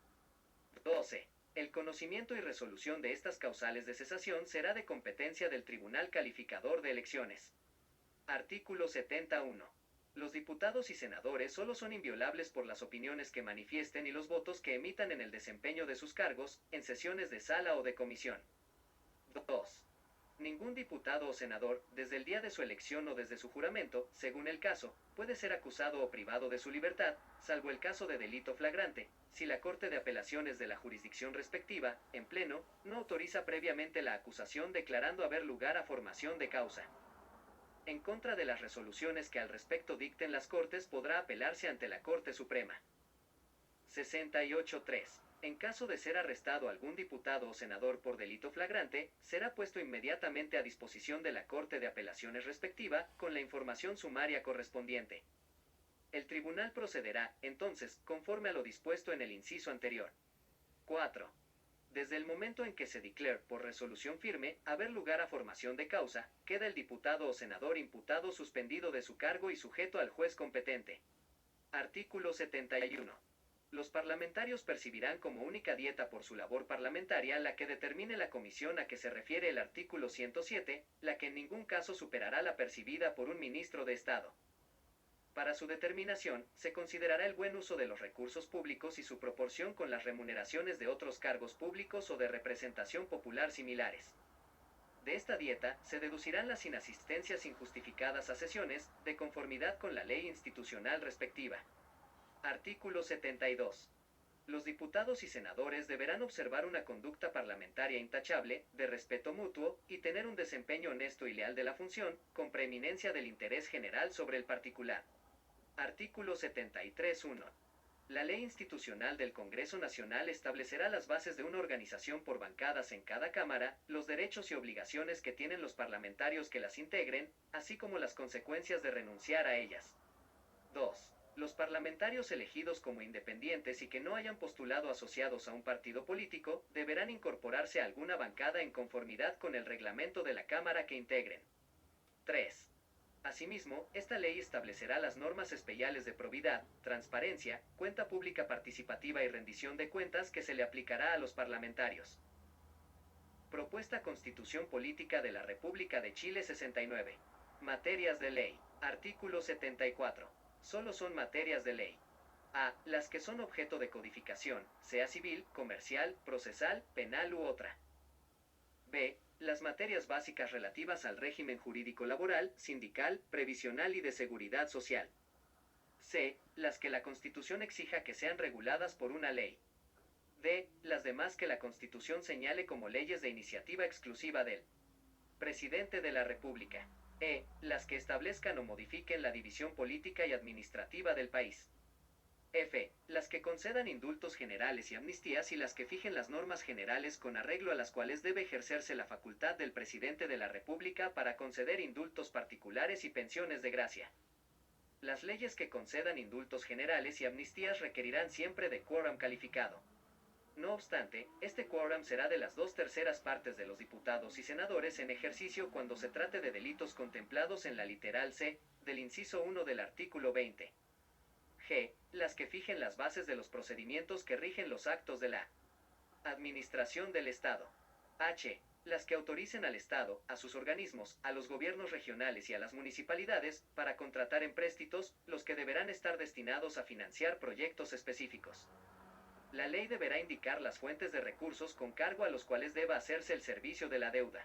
12. El conocimiento y resolución de estas causales de cesación será de competencia del Tribunal Calificador de Elecciones. Artículo 71. Los diputados y senadores solo son inviolables por las opiniones que manifiesten y los votos que emitan en el desempeño de sus cargos, en sesiones de sala o de comisión. 2. Ningún diputado o senador, desde el día de su elección o desde su juramento, según el caso, puede ser acusado o privado de su libertad, salvo el caso de delito flagrante, si la Corte de Apelaciones de la jurisdicción respectiva, en pleno, no autoriza previamente la acusación declarando haber lugar a formación de causa. En contra de las resoluciones que al respecto dicten las Cortes podrá apelarse ante la Corte Suprema. 68.3. En caso de ser arrestado algún diputado o senador por delito flagrante, será puesto inmediatamente a disposición de la Corte de Apelaciones respectiva, con la información sumaria correspondiente. El tribunal procederá, entonces, conforme a lo dispuesto en el inciso anterior. 4. Desde el momento en que se declare, por resolución firme, haber lugar a formación de causa, queda el diputado o senador imputado suspendido de su cargo y sujeto al juez competente. Artículo 71. Los parlamentarios percibirán como única dieta por su labor parlamentaria la que determine la comisión a que se refiere el artículo 107, la que en ningún caso superará la percibida por un ministro de Estado. Para su determinación, se considerará el buen uso de los recursos públicos y su proporción con las remuneraciones de otros cargos públicos o de representación popular similares. De esta dieta, se deducirán las inasistencias injustificadas a sesiones, de conformidad con la ley institucional respectiva. Artículo 72. Los diputados y senadores deberán observar una conducta parlamentaria intachable, de respeto mutuo, y tener un desempeño honesto y leal de la función, con preeminencia del interés general sobre el particular. Artículo 73.1. La Ley Institucional del Congreso Nacional establecerá las bases de una organización por bancadas en cada Cámara, los derechos y obligaciones que tienen los parlamentarios que las integren, así como las consecuencias de renunciar a ellas. 2. Los parlamentarios elegidos como independientes y que no hayan postulado asociados a un partido político, deberán incorporarse a alguna bancada en conformidad con el reglamento de la Cámara que integren. 3. Asimismo, esta ley establecerá las normas especiales de probidad, transparencia, cuenta pública participativa y rendición de cuentas que se le aplicará a los parlamentarios. Propuesta Constitución Política de la República de Chile 69. Materias de ley. Artículo 74. Solo son materias de ley. A. Las que son objeto de codificación, sea civil, comercial, procesal, penal u otra. B. Las materias básicas relativas al régimen jurídico laboral, sindical, previsional y de seguridad social. C. Las que la Constitución exija que sean reguladas por una ley. D. Las demás que la Constitución señale como leyes de iniciativa exclusiva del Presidente de la República. E. Las que establezcan o modifiquen la división política y administrativa del país. F. Las que concedan indultos generales y amnistías y las que fijen las normas generales con arreglo a las cuales debe ejercerse la facultad del Presidente de la República para conceder indultos particulares y pensiones de gracia. Las leyes que concedan indultos generales y amnistías requerirán siempre de quórum calificado. No obstante, este quórum será de las 2/3 partes de los diputados y senadores en ejercicio cuando se trate de delitos contemplados en la literal C del inciso 1 del artículo 20. G. Las que fijen las bases de los procedimientos que rigen los actos de la Administración del Estado. H. Las que autoricen al Estado, a sus organismos, a los gobiernos regionales y a las municipalidades, para contratar empréstitos, los que deberán estar destinados a financiar proyectos específicos. La ley deberá indicar las fuentes de recursos con cargo a los cuales deba hacerse el servicio de la deuda.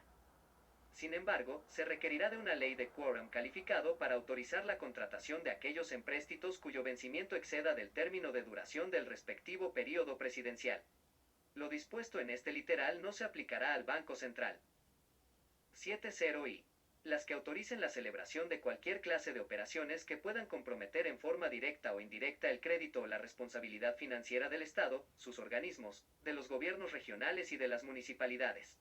Sin embargo, se requerirá de una ley de quórum calificado para autorizar la contratación de aquellos empréstitos cuyo vencimiento exceda del término de duración del respectivo período presidencial. Lo dispuesto en este literal no se aplicará al Banco Central. 7.0i. Las que autoricen la celebración de cualquier clase de operaciones que puedan comprometer en forma directa o indirecta el crédito o la responsabilidad financiera del Estado, sus organismos, de los gobiernos regionales y de las municipalidades.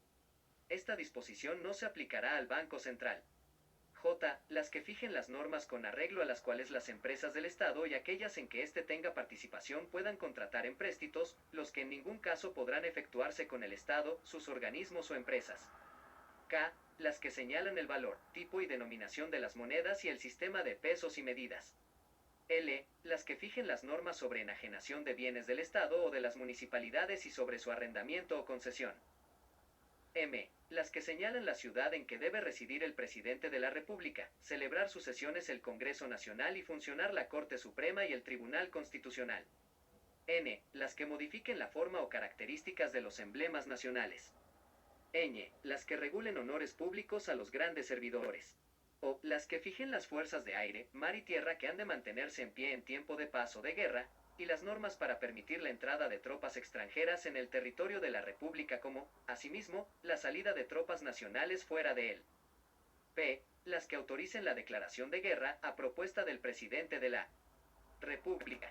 Esta disposición no se aplicará al Banco Central. J. Las que fijen las normas con arreglo a las cuales las empresas del Estado y aquellas en que éste tenga participación puedan contratar empréstitos, los que en ningún caso podrán efectuarse con el Estado, sus organismos o empresas. K. Las que señalan el valor, tipo y denominación de las monedas y el sistema de pesos y medidas. L. Las que fijen las normas sobre enajenación de bienes del Estado o de las municipalidades y sobre su arrendamiento o concesión. M. Las que señalan la ciudad en que debe residir el Presidente de la República, celebrar sus sesiones el Congreso Nacional y funcionar la Corte Suprema y el Tribunal Constitucional. N. Las que modifiquen la forma o características de los emblemas nacionales. Ñ. Las que regulen honores públicos a los grandes servidores. O. Las que fijen las fuerzas de aire, mar y tierra que han de mantenerse en pie en tiempo de paz o de guerra, y las normas para permitir la entrada de tropas extranjeras en el territorio de la República como, asimismo, la salida de tropas nacionales fuera de él. P. Las que autoricen la declaración de guerra a propuesta del Presidente de la República.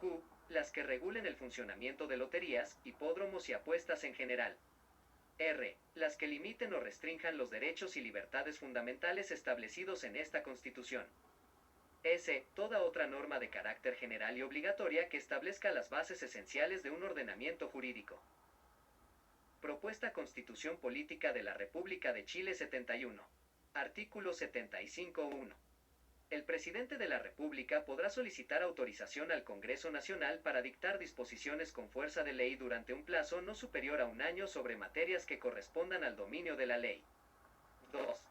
Q. Las que regulen el funcionamiento de loterías, hipódromos y apuestas en general. R. Las que limiten o restrinjan los derechos y libertades fundamentales establecidos en esta Constitución. S. Toda otra norma de carácter general y obligatoria que establezca las bases esenciales de un ordenamiento jurídico. Propuesta Constitución Política de la República de Chile 71. Artículo 75.1. El Presidente de la República podrá solicitar autorización al Congreso Nacional para dictar disposiciones con fuerza de ley durante un plazo no superior a un año sobre materias que correspondan al dominio de la ley. 2.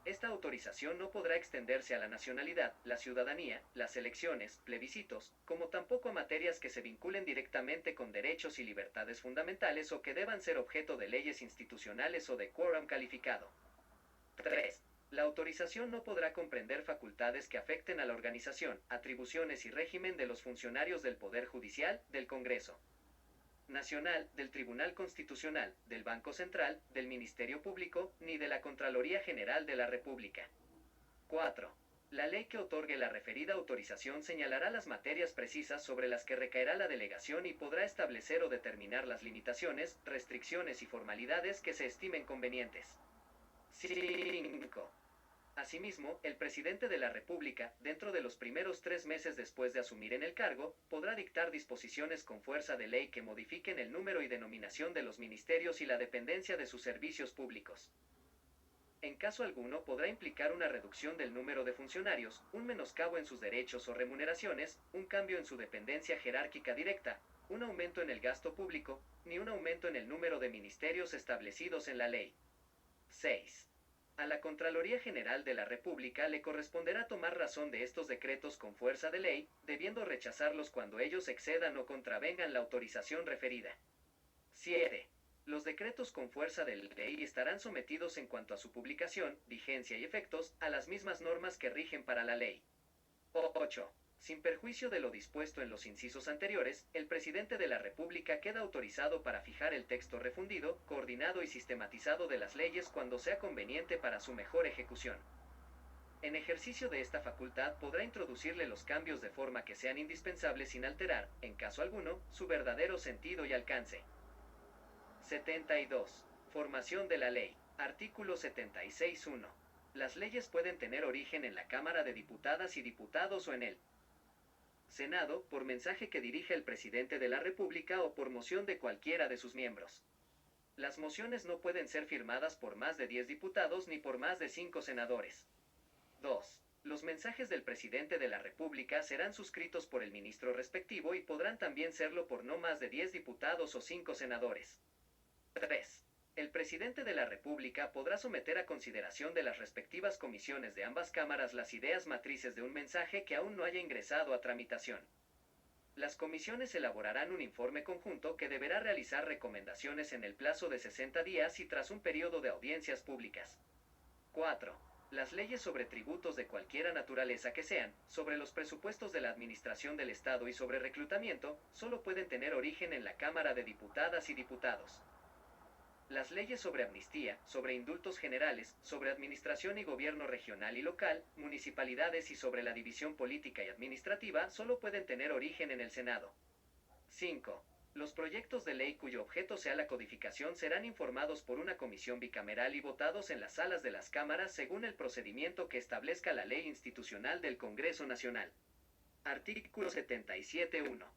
Esta autorización no podrá extenderse a la nacionalidad, la ciudadanía, las elecciones, plebiscitos, como tampoco a materias que se vinculen directamente con derechos y libertades fundamentales o que deban ser objeto de leyes institucionales o de quórum calificado. 3. La autorización no podrá comprender facultades que afecten a la organización, atribuciones y régimen de los funcionarios del Poder Judicial, del Congreso Nacional, del Tribunal Constitucional, del Banco Central, del Ministerio Público, ni de la Contraloría General de la República. 4. La ley que otorgue la referida autorización señalará las materias precisas sobre las que recaerá la delegación y podrá establecer o determinar las limitaciones, restricciones y formalidades que se estimen convenientes. 5. Asimismo, el Presidente de la República, dentro de los primeros 3 meses después de asumir en el cargo, podrá dictar disposiciones con fuerza de ley que modifiquen el número y denominación de los ministerios y la dependencia de sus servicios públicos. En caso alguno podrá implicar una reducción del número de funcionarios, un menoscabo en sus derechos o remuneraciones, un cambio en su dependencia jerárquica directa, un aumento en el gasto público, ni un aumento en el número de ministerios establecidos en la ley. 6. A la Contraloría General de la República le corresponderá tomar razón de estos decretos con fuerza de ley, debiendo rechazarlos cuando ellos excedan o contravengan la autorización referida. 7. Los decretos con fuerza de ley estarán sometidos en cuanto a su publicación, vigencia y efectos, a las mismas normas que rigen para la ley. 8. Sin perjuicio de lo dispuesto en los incisos anteriores, el presidente de la República queda autorizado para fijar el texto refundido, coordinado y sistematizado de las leyes cuando sea conveniente para su mejor ejecución. En ejercicio de esta facultad podrá introducirle los cambios de forma que sean indispensables sin alterar, en caso alguno, su verdadero sentido y alcance. 72. Formación de la ley. Artículo 76.1. Las leyes pueden tener origen en la Cámara de Diputadas y Diputados o en el Senado, por mensaje que dirige el presidente de la República o por moción de cualquiera de sus miembros. Las mociones no pueden ser firmadas por más de 10 diputados ni por más de 5 senadores. 2. Los mensajes del presidente de la República serán suscritos por el ministro respectivo y podrán también serlo por no más de 10 diputados o 5 senadores. 3. El presidente de la República podrá someter a consideración de las respectivas comisiones de ambas cámaras las ideas matrices de un mensaje que aún no haya ingresado a tramitación. Las comisiones elaborarán un informe conjunto que deberá realizar recomendaciones en el plazo de 60 días y tras un periodo de audiencias públicas. 4. Las leyes sobre tributos de cualquiera naturaleza que sean, sobre los presupuestos de la Administración del Estado y sobre reclutamiento, solo pueden tener origen en la Cámara de Diputadas y Diputados. Las leyes sobre amnistía, sobre indultos generales, sobre administración y gobierno regional y local, municipalidades y sobre la división política y administrativa solo pueden tener origen en el Senado. 5. Los proyectos de ley cuyo objeto sea la codificación serán informados por una comisión bicameral y votados en las salas de las cámaras según el procedimiento que establezca la ley institucional del Congreso Nacional. Artículo 77.1.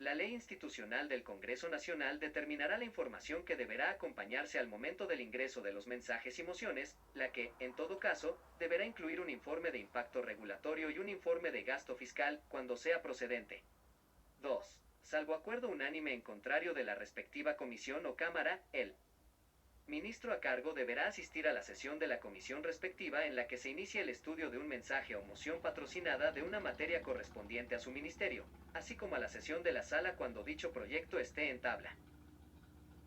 La ley institucional del Congreso Nacional determinará la información que deberá acompañarse al momento del ingreso de los mensajes y mociones, la que, en todo caso, deberá incluir un informe de impacto regulatorio y un informe de gasto fiscal, cuando sea procedente. 2. Salvo acuerdo unánime en contrario de la respectiva comisión o cámara, el ministro a cargo deberá asistir a la sesión de la comisión respectiva en la que se inicie el estudio de un mensaje o moción patrocinada de una materia correspondiente a su ministerio, así como a la sesión de la sala cuando dicho proyecto esté en tabla.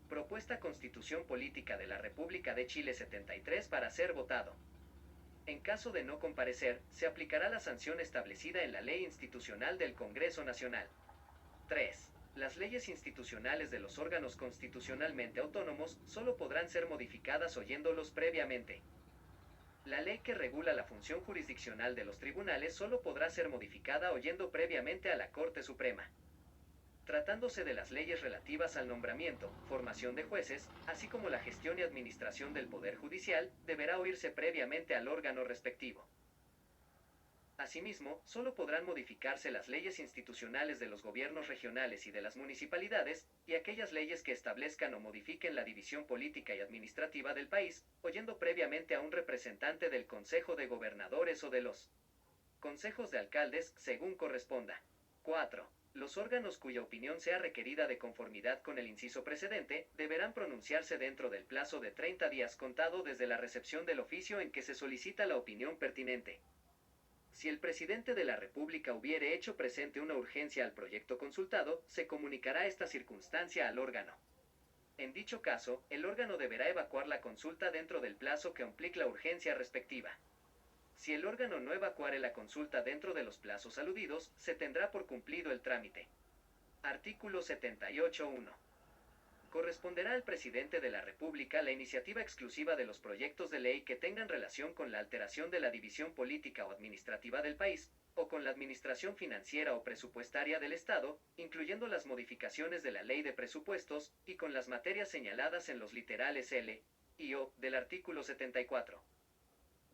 Propuesta Constitución Política de la República de Chile 73 para ser votado. En caso de no comparecer, se aplicará la sanción establecida en la Ley Institucional del Congreso Nacional. 3. Las leyes institucionales de los órganos constitucionalmente autónomos solo podrán ser modificadas oyéndolos previamente. La ley que regula la función jurisdiccional de los tribunales solo podrá ser modificada oyendo previamente a la Corte Suprema. Tratándose de las leyes relativas al nombramiento, formación de jueces, así como la gestión y administración del Poder Judicial, deberá oírse previamente al órgano respectivo. Asimismo, solo podrán modificarse las leyes institucionales de los gobiernos regionales y de las municipalidades, y aquellas leyes que establezcan o modifiquen la división política y administrativa del país, oyendo previamente a un representante del Consejo de Gobernadores o de los consejos de alcaldes, según corresponda. 4. Los órganos cuya opinión sea requerida de conformidad con el inciso precedente, deberán pronunciarse dentro del plazo de 30 días contado desde la recepción del oficio en que se solicita la opinión pertinente. Si el presidente de la República hubiere hecho presente una urgencia al proyecto consultado, se comunicará esta circunstancia al órgano. En dicho caso, el órgano deberá evacuar la consulta dentro del plazo que implique la urgencia respectiva. Si el órgano no evacuare la consulta dentro de los plazos aludidos, se tendrá por cumplido el trámite. Artículo 78.1. Corresponderá al presidente de la República la iniciativa exclusiva de los proyectos de ley que tengan relación con la alteración de la división política o administrativa del país, o con la administración financiera o presupuestaria del Estado, incluyendo las modificaciones de la Ley de Presupuestos, y con las materias señaladas en los literales L y O del artículo 74.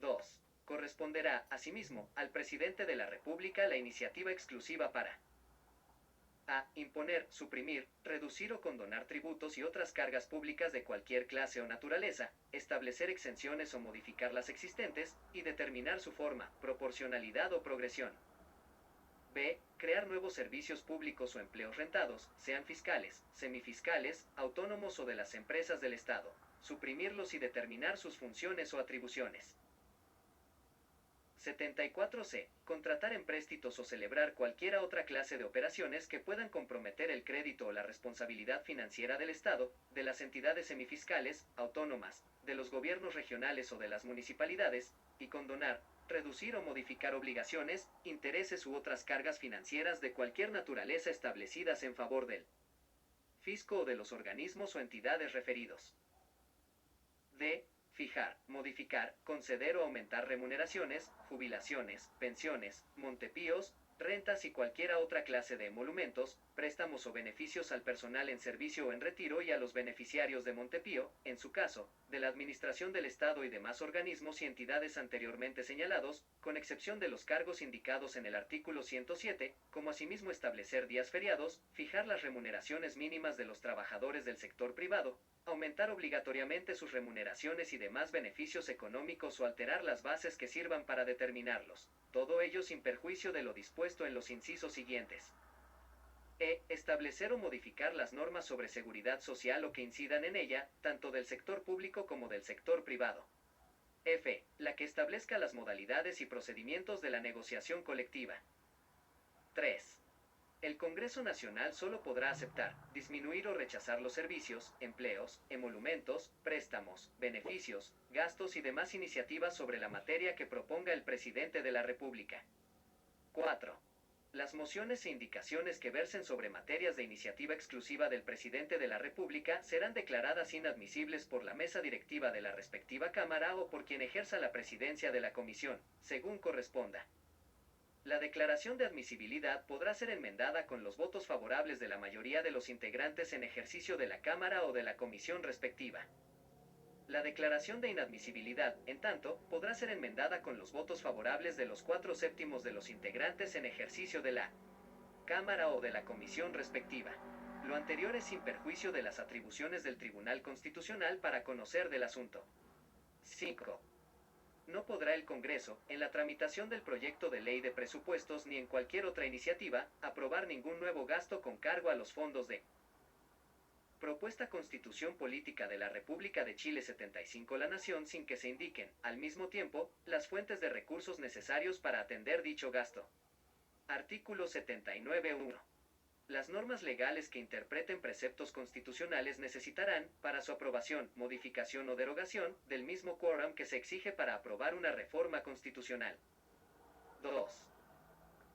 2. Corresponderá, asimismo, al presidente de la República la iniciativa exclusiva para a. Imponer, suprimir, reducir o condonar tributos y otras cargas públicas de cualquier clase o naturaleza, establecer exenciones o modificar las existentes, y determinar su forma, proporcionalidad o progresión. B. Crear nuevos servicios públicos o empleos rentados, sean fiscales, semifiscales, autónomos o de las empresas del Estado, suprimirlos y determinar sus funciones o atribuciones. 74c. Contratar empréstitos o celebrar cualquiera otra clase de operaciones que puedan comprometer el crédito o la responsabilidad financiera del Estado, de las entidades semifiscales, autónomas, de los gobiernos regionales o de las municipalidades, y condonar, Reducir o modificar obligaciones, intereses u otras cargas financieras de cualquier naturaleza establecidas en favor del fisco o de los organismos o entidades referidos. D. Fijar, modificar, conceder o aumentar remuneraciones, jubilaciones, pensiones, montepíos, rentas y cualquiera otra clase de emolumentos, préstamos o beneficios al personal en servicio o en retiro y a los beneficiarios de montepío, en su caso, de la Administración del Estado y demás organismos y entidades anteriormente señalados, con excepción de los cargos indicados en el artículo 107, como asimismo establecer días feriados, fijar las remuneraciones mínimas de los trabajadores del sector privado, aumentar obligatoriamente sus remuneraciones y demás beneficios económicos o alterar las bases que sirvan para determinarlos, todo ello sin perjuicio de lo dispuesto en los incisos siguientes. Establecer o modificar las normas sobre seguridad social o que incidan en ella, tanto del sector público como del sector privado. F. La que establezca las modalidades y procedimientos de la negociación colectiva. 3. El Congreso Nacional solo podrá aceptar, disminuir o rechazar los servicios, empleos, emolumentos, préstamos, beneficios, gastos y demás iniciativas sobre la materia que proponga el Presidente de la República. 4. Las mociones e indicaciones que versen sobre materias de iniciativa exclusiva del Presidente de la República serán declaradas inadmisibles por la mesa directiva de la respectiva Cámara o por quien ejerza la presidencia de la Comisión, según corresponda. La declaración de admisibilidad podrá ser enmendada con los votos favorables de la mayoría de los integrantes en ejercicio de la Cámara o de la Comisión respectiva. La declaración de inadmisibilidad, en tanto, podrá ser enmendada con los votos favorables de los 4/7 de los integrantes en ejercicio de la Cámara o de la Comisión respectiva. Lo anterior es sin perjuicio de las atribuciones del Tribunal Constitucional para conocer del asunto. 5. No podrá el Congreso, en la tramitación del proyecto de ley de presupuestos ni en cualquier otra iniciativa, aprobar ningún nuevo gasto con cargo a los fondos de Propuesta Constitución Política de la República de Chile 75 la Nación sin que se indiquen, al mismo tiempo, las fuentes de recursos necesarios para atender dicho gasto. Artículo 79.1. Las normas legales que interpreten preceptos constitucionales necesitarán, para su aprobación, modificación o derogación, del mismo quórum que se exige para aprobar una reforma constitucional. 2.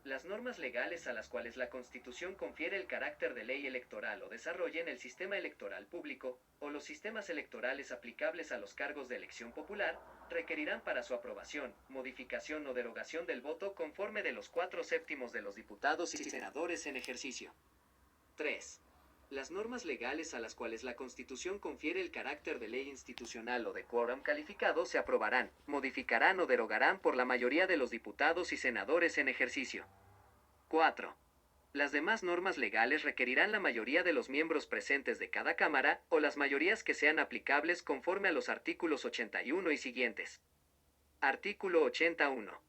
Las normas legales a las cuales la Constitución confiere el carácter de ley electoral o desarrollen el sistema electoral público, o los sistemas electorales aplicables a los cargos de elección popular, requerirán para su aprobación, modificación o derogación del voto conforme de los 4/7 de los diputados y senadores en ejercicio. 3. Las normas legales a las cuales la Constitución confiere el carácter de ley institucional o de quórum calificado se aprobarán, modificarán o derogarán por la mayoría de los diputados y senadores en ejercicio. 4. Las demás normas legales requerirán la mayoría de los miembros presentes de cada Cámara, o las mayorías que sean aplicables conforme a los artículos 81 y siguientes. Artículo 81.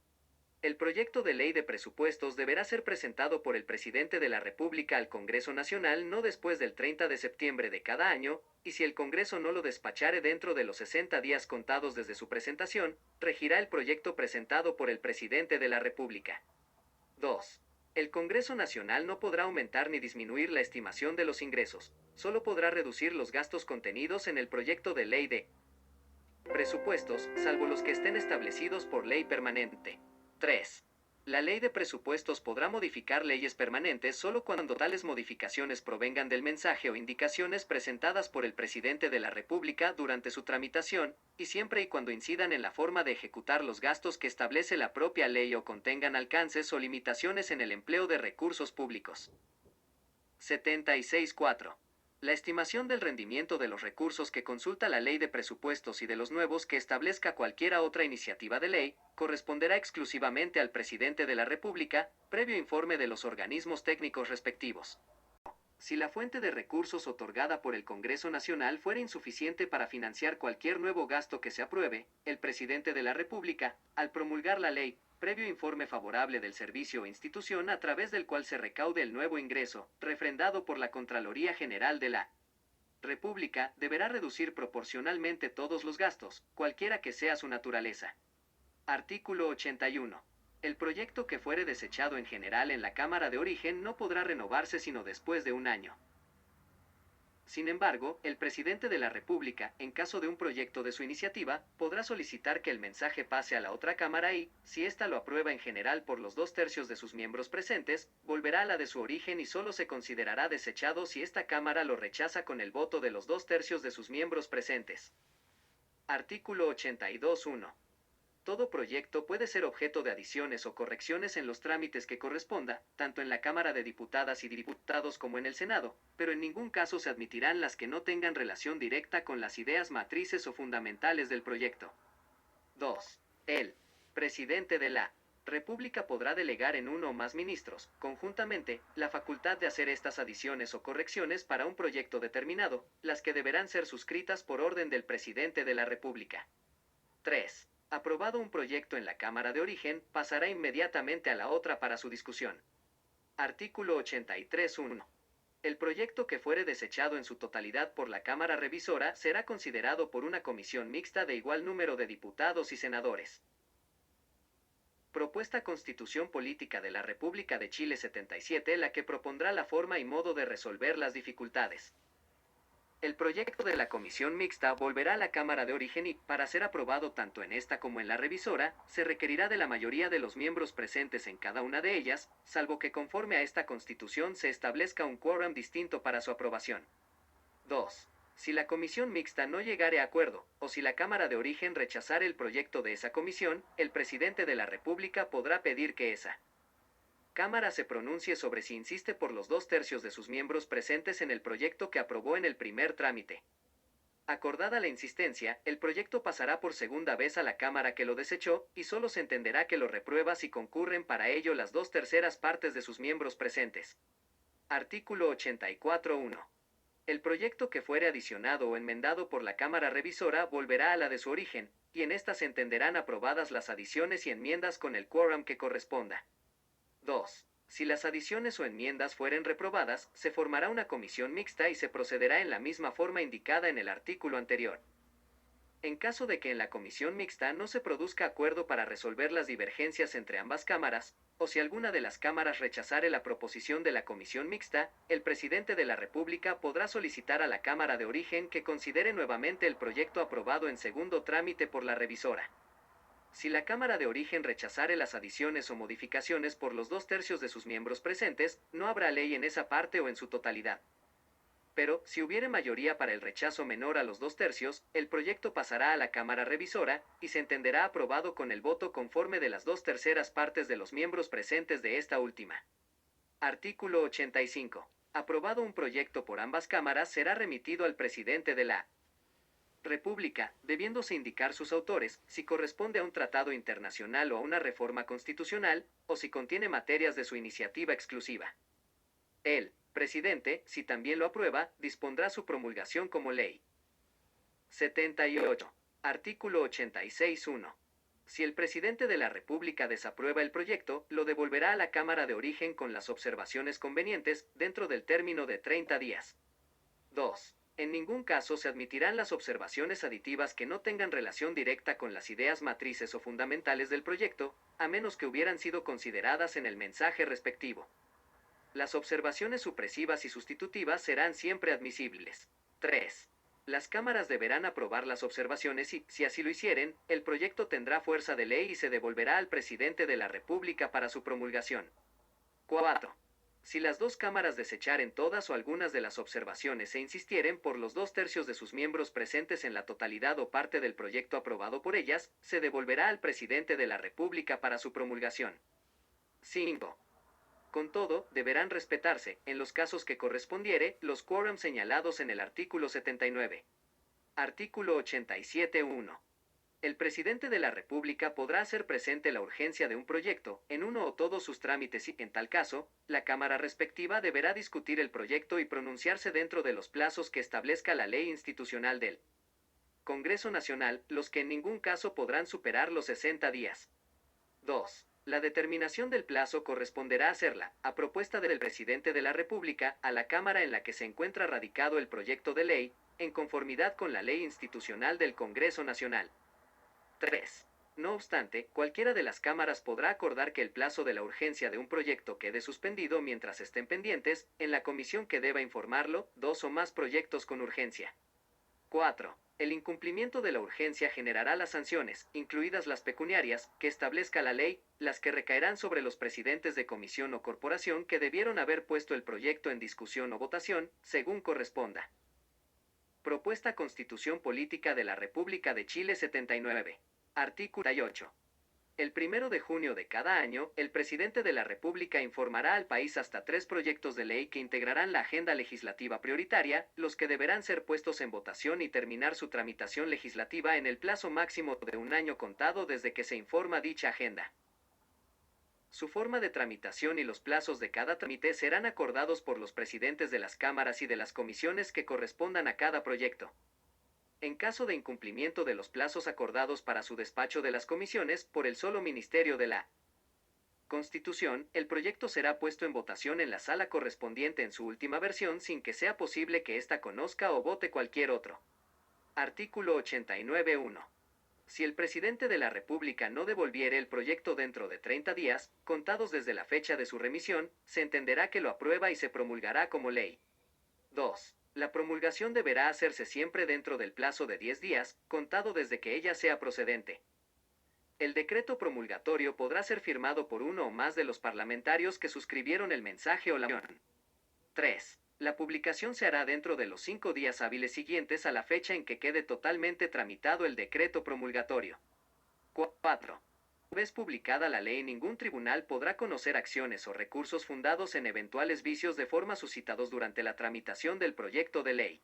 El proyecto de ley de presupuestos deberá ser presentado por el Presidente de la República al Congreso Nacional no después del 30 de septiembre de cada año, y si el Congreso no lo despachare dentro de los 60 días contados desde su presentación, regirá el proyecto presentado por el Presidente de la República. 2. El Congreso Nacional no podrá aumentar ni disminuir la estimación de los ingresos, solo podrá reducir los gastos contenidos en el proyecto de ley de presupuestos, salvo los que estén establecidos por ley permanente. 3. La ley de presupuestos podrá modificar leyes permanentes solo cuando tales modificaciones provengan del mensaje o indicaciones presentadas por el Presidente de la República durante su tramitación, y siempre y cuando incidan en la forma de ejecutar los gastos que establece la propia ley o contengan alcances o limitaciones en el empleo de recursos públicos. 76.4. La estimación del rendimiento de los recursos que consulta la Ley de Presupuestos y de los nuevos que establezca cualquiera otra iniciativa de ley, corresponderá exclusivamente al Presidente de la República, previo informe de los organismos técnicos respectivos. Si la fuente de recursos otorgada por el Congreso Nacional fuera insuficiente para financiar cualquier nuevo gasto que se apruebe, el Presidente de la República, al promulgar la ley, previo informe favorable del servicio o institución a través del cual se recaude el nuevo ingreso, refrendado por la Contraloría General de la República, deberá reducir proporcionalmente todos los gastos, cualquiera que sea su naturaleza. Artículo 81. El proyecto que fuere desechado en general en la Cámara de origen no podrá renovarse sino después de un año. Sin embargo, el presidente de la República, en caso de un proyecto de su iniciativa, podrá solicitar que el mensaje pase a la otra cámara y, si ésta lo aprueba en general por los 2/3 de sus miembros presentes, volverá a la de su origen y solo se considerará desechado si esta cámara lo rechaza con el voto de los 2/3 de sus miembros presentes. Artículo 82.1. Todo proyecto puede ser objeto de adiciones o correcciones en los trámites que corresponda, tanto en la Cámara de Diputadas y Diputados como en el Senado, pero en ningún caso se admitirán las que no tengan relación directa con las ideas matrices o fundamentales del proyecto. 2. El presidente de la República podrá delegar en uno o más ministros, conjuntamente, la facultad de hacer estas adiciones o correcciones para un proyecto determinado, las que deberán ser suscritas por orden del presidente de la República. 3. Aprobado un proyecto en la Cámara de Origen, pasará inmediatamente a la otra para su discusión. Artículo 83.1. El proyecto que fuere desechado en su totalidad por la Cámara Revisora será considerado por una comisión mixta de igual número de diputados y senadores. Propuesta Constitución Política de la República de Chile 77, la que propondrá la forma y modo de resolver las dificultades. El proyecto de la comisión mixta volverá a la Cámara de Origen y, para ser aprobado tanto en esta como en la revisora, se requerirá de la mayoría de los miembros presentes en cada una de ellas, salvo que conforme a esta Constitución se establezca un quórum distinto para su aprobación. 2. Si la comisión mixta no llegare a acuerdo, o si la Cámara de Origen rechazare el proyecto de esa comisión, el presidente de la República podrá pedir que esa Cámara se pronuncie sobre si insiste por los 2/3 de sus miembros presentes en el proyecto que aprobó en el primer trámite. Acordada la insistencia, el proyecto pasará por segunda vez a la Cámara que lo desechó, y solo se entenderá que lo reprueba si concurren para ello las 2/3 partes de sus miembros presentes. Artículo 84.1. El proyecto que fuere adicionado o enmendado por la Cámara Revisora volverá a la de su origen, y en esta se entenderán aprobadas las adiciones y enmiendas con el quórum que corresponda. 2. Si las adiciones o enmiendas fueren reprobadas, se formará una comisión mixta y se procederá en la misma forma indicada en el artículo anterior. En caso de que en la comisión mixta no se produzca acuerdo para resolver las divergencias entre ambas cámaras, o si alguna de las cámaras rechazare la proposición de la comisión mixta, el presidente de la República podrá solicitar a la Cámara de Origen que considere nuevamente el proyecto aprobado en segundo trámite por la revisora. Si la Cámara de Origen rechazare las adiciones o modificaciones por los 2/3 de sus miembros presentes, no habrá ley en esa parte o en su totalidad. Pero, si hubiere mayoría para el rechazo menor a los 2/3, el proyecto pasará a la Cámara Revisora, y se entenderá aprobado con el voto conforme de las 2/3 partes de los miembros presentes de esta última. Artículo 85. Aprobado un proyecto por ambas cámaras, será remitido al presidente de la República, debiéndose indicar sus autores, si corresponde a un tratado internacional o a una reforma constitucional, o si contiene materias de su iniciativa exclusiva. El presidente, si también lo aprueba, dispondrá su promulgación como ley. 78. Artículo 86.1. Si el presidente de la República desaprueba el proyecto, lo devolverá a la Cámara de Origen con las observaciones convenientes, dentro del término de 30 días. 2. En ningún caso se admitirán las observaciones aditivas que no tengan relación directa con las ideas matrices o fundamentales del proyecto, a menos que hubieran sido consideradas en el mensaje respectivo. Las observaciones supresivas y sustitutivas serán siempre admisibles. 3. Las cámaras deberán aprobar las observaciones y, si así lo hicieren, el proyecto tendrá fuerza de ley y se devolverá al presidente de la República para su promulgación. 4. Si las dos cámaras desecharen todas o algunas de las observaciones e insistieren por los 2/3 de sus miembros presentes en la totalidad o parte del proyecto aprobado por ellas, se devolverá al presidente de la República para su promulgación. 5. Con todo, deberán respetarse, en los casos que correspondiere, los quórums señalados en el artículo 79. Artículo 87.1. El presidente de la República podrá hacer presente la urgencia de un proyecto, en uno o todos sus trámites y, en tal caso, la Cámara respectiva deberá discutir el proyecto y pronunciarse dentro de los plazos que establezca la ley institucional del Congreso Nacional, los que en ningún caso podrán superar los 60 días. 2. La determinación del plazo corresponderá hacerla, a propuesta del presidente de la República, a la Cámara en la que se encuentra radicado el proyecto de ley, en conformidad con la ley institucional del Congreso Nacional. 3. No obstante, cualquiera de las cámaras podrá acordar que el plazo de la urgencia de un proyecto quede suspendido mientras estén pendientes, en la comisión que deba informarlo, dos o más proyectos con urgencia. 4. El incumplimiento de la urgencia generará las sanciones, incluidas las pecuniarias, que establezca la ley, las que recaerán sobre los presidentes de comisión o corporación que debieron haber puesto el proyecto en discusión o votación, según corresponda. Propuesta Constitución Política de la República de Chile 79. Artículo 38. El 1 de junio de cada año, el presidente de la República informará al país hasta 3 proyectos de ley que integrarán la agenda legislativa prioritaria, los que deberán ser puestos en votación y terminar su tramitación legislativa en el plazo máximo de un año contado desde que se informa dicha agenda. Su forma de tramitación y los plazos de cada trámite serán acordados por los presidentes de las cámaras y de las comisiones que correspondan a cada proyecto. En caso de incumplimiento de los plazos acordados para su despacho de las comisiones por el solo Ministerio de la Constitución, el proyecto será puesto en votación en la sala correspondiente en su última versión sin que sea posible que ésta conozca o vote cualquier otro. Artículo 89.1. Si el presidente de la República no devolviere el proyecto dentro de 30 días, contados desde la fecha de su remisión, se entenderá que lo aprueba y se promulgará como ley. 2. La promulgación deberá hacerse siempre dentro del plazo de 10 días, contado desde que ella sea procedente. El decreto promulgatorio podrá ser firmado por uno o más de los parlamentarios que suscribieron el mensaje o la moción. 3. La publicación se hará dentro de los 5 días hábiles siguientes a la fecha en que quede totalmente tramitado el decreto promulgatorio. 4. Una vez publicada la ley, ningún tribunal podrá conocer acciones o recursos fundados en eventuales vicios de forma suscitados durante la tramitación del proyecto de ley.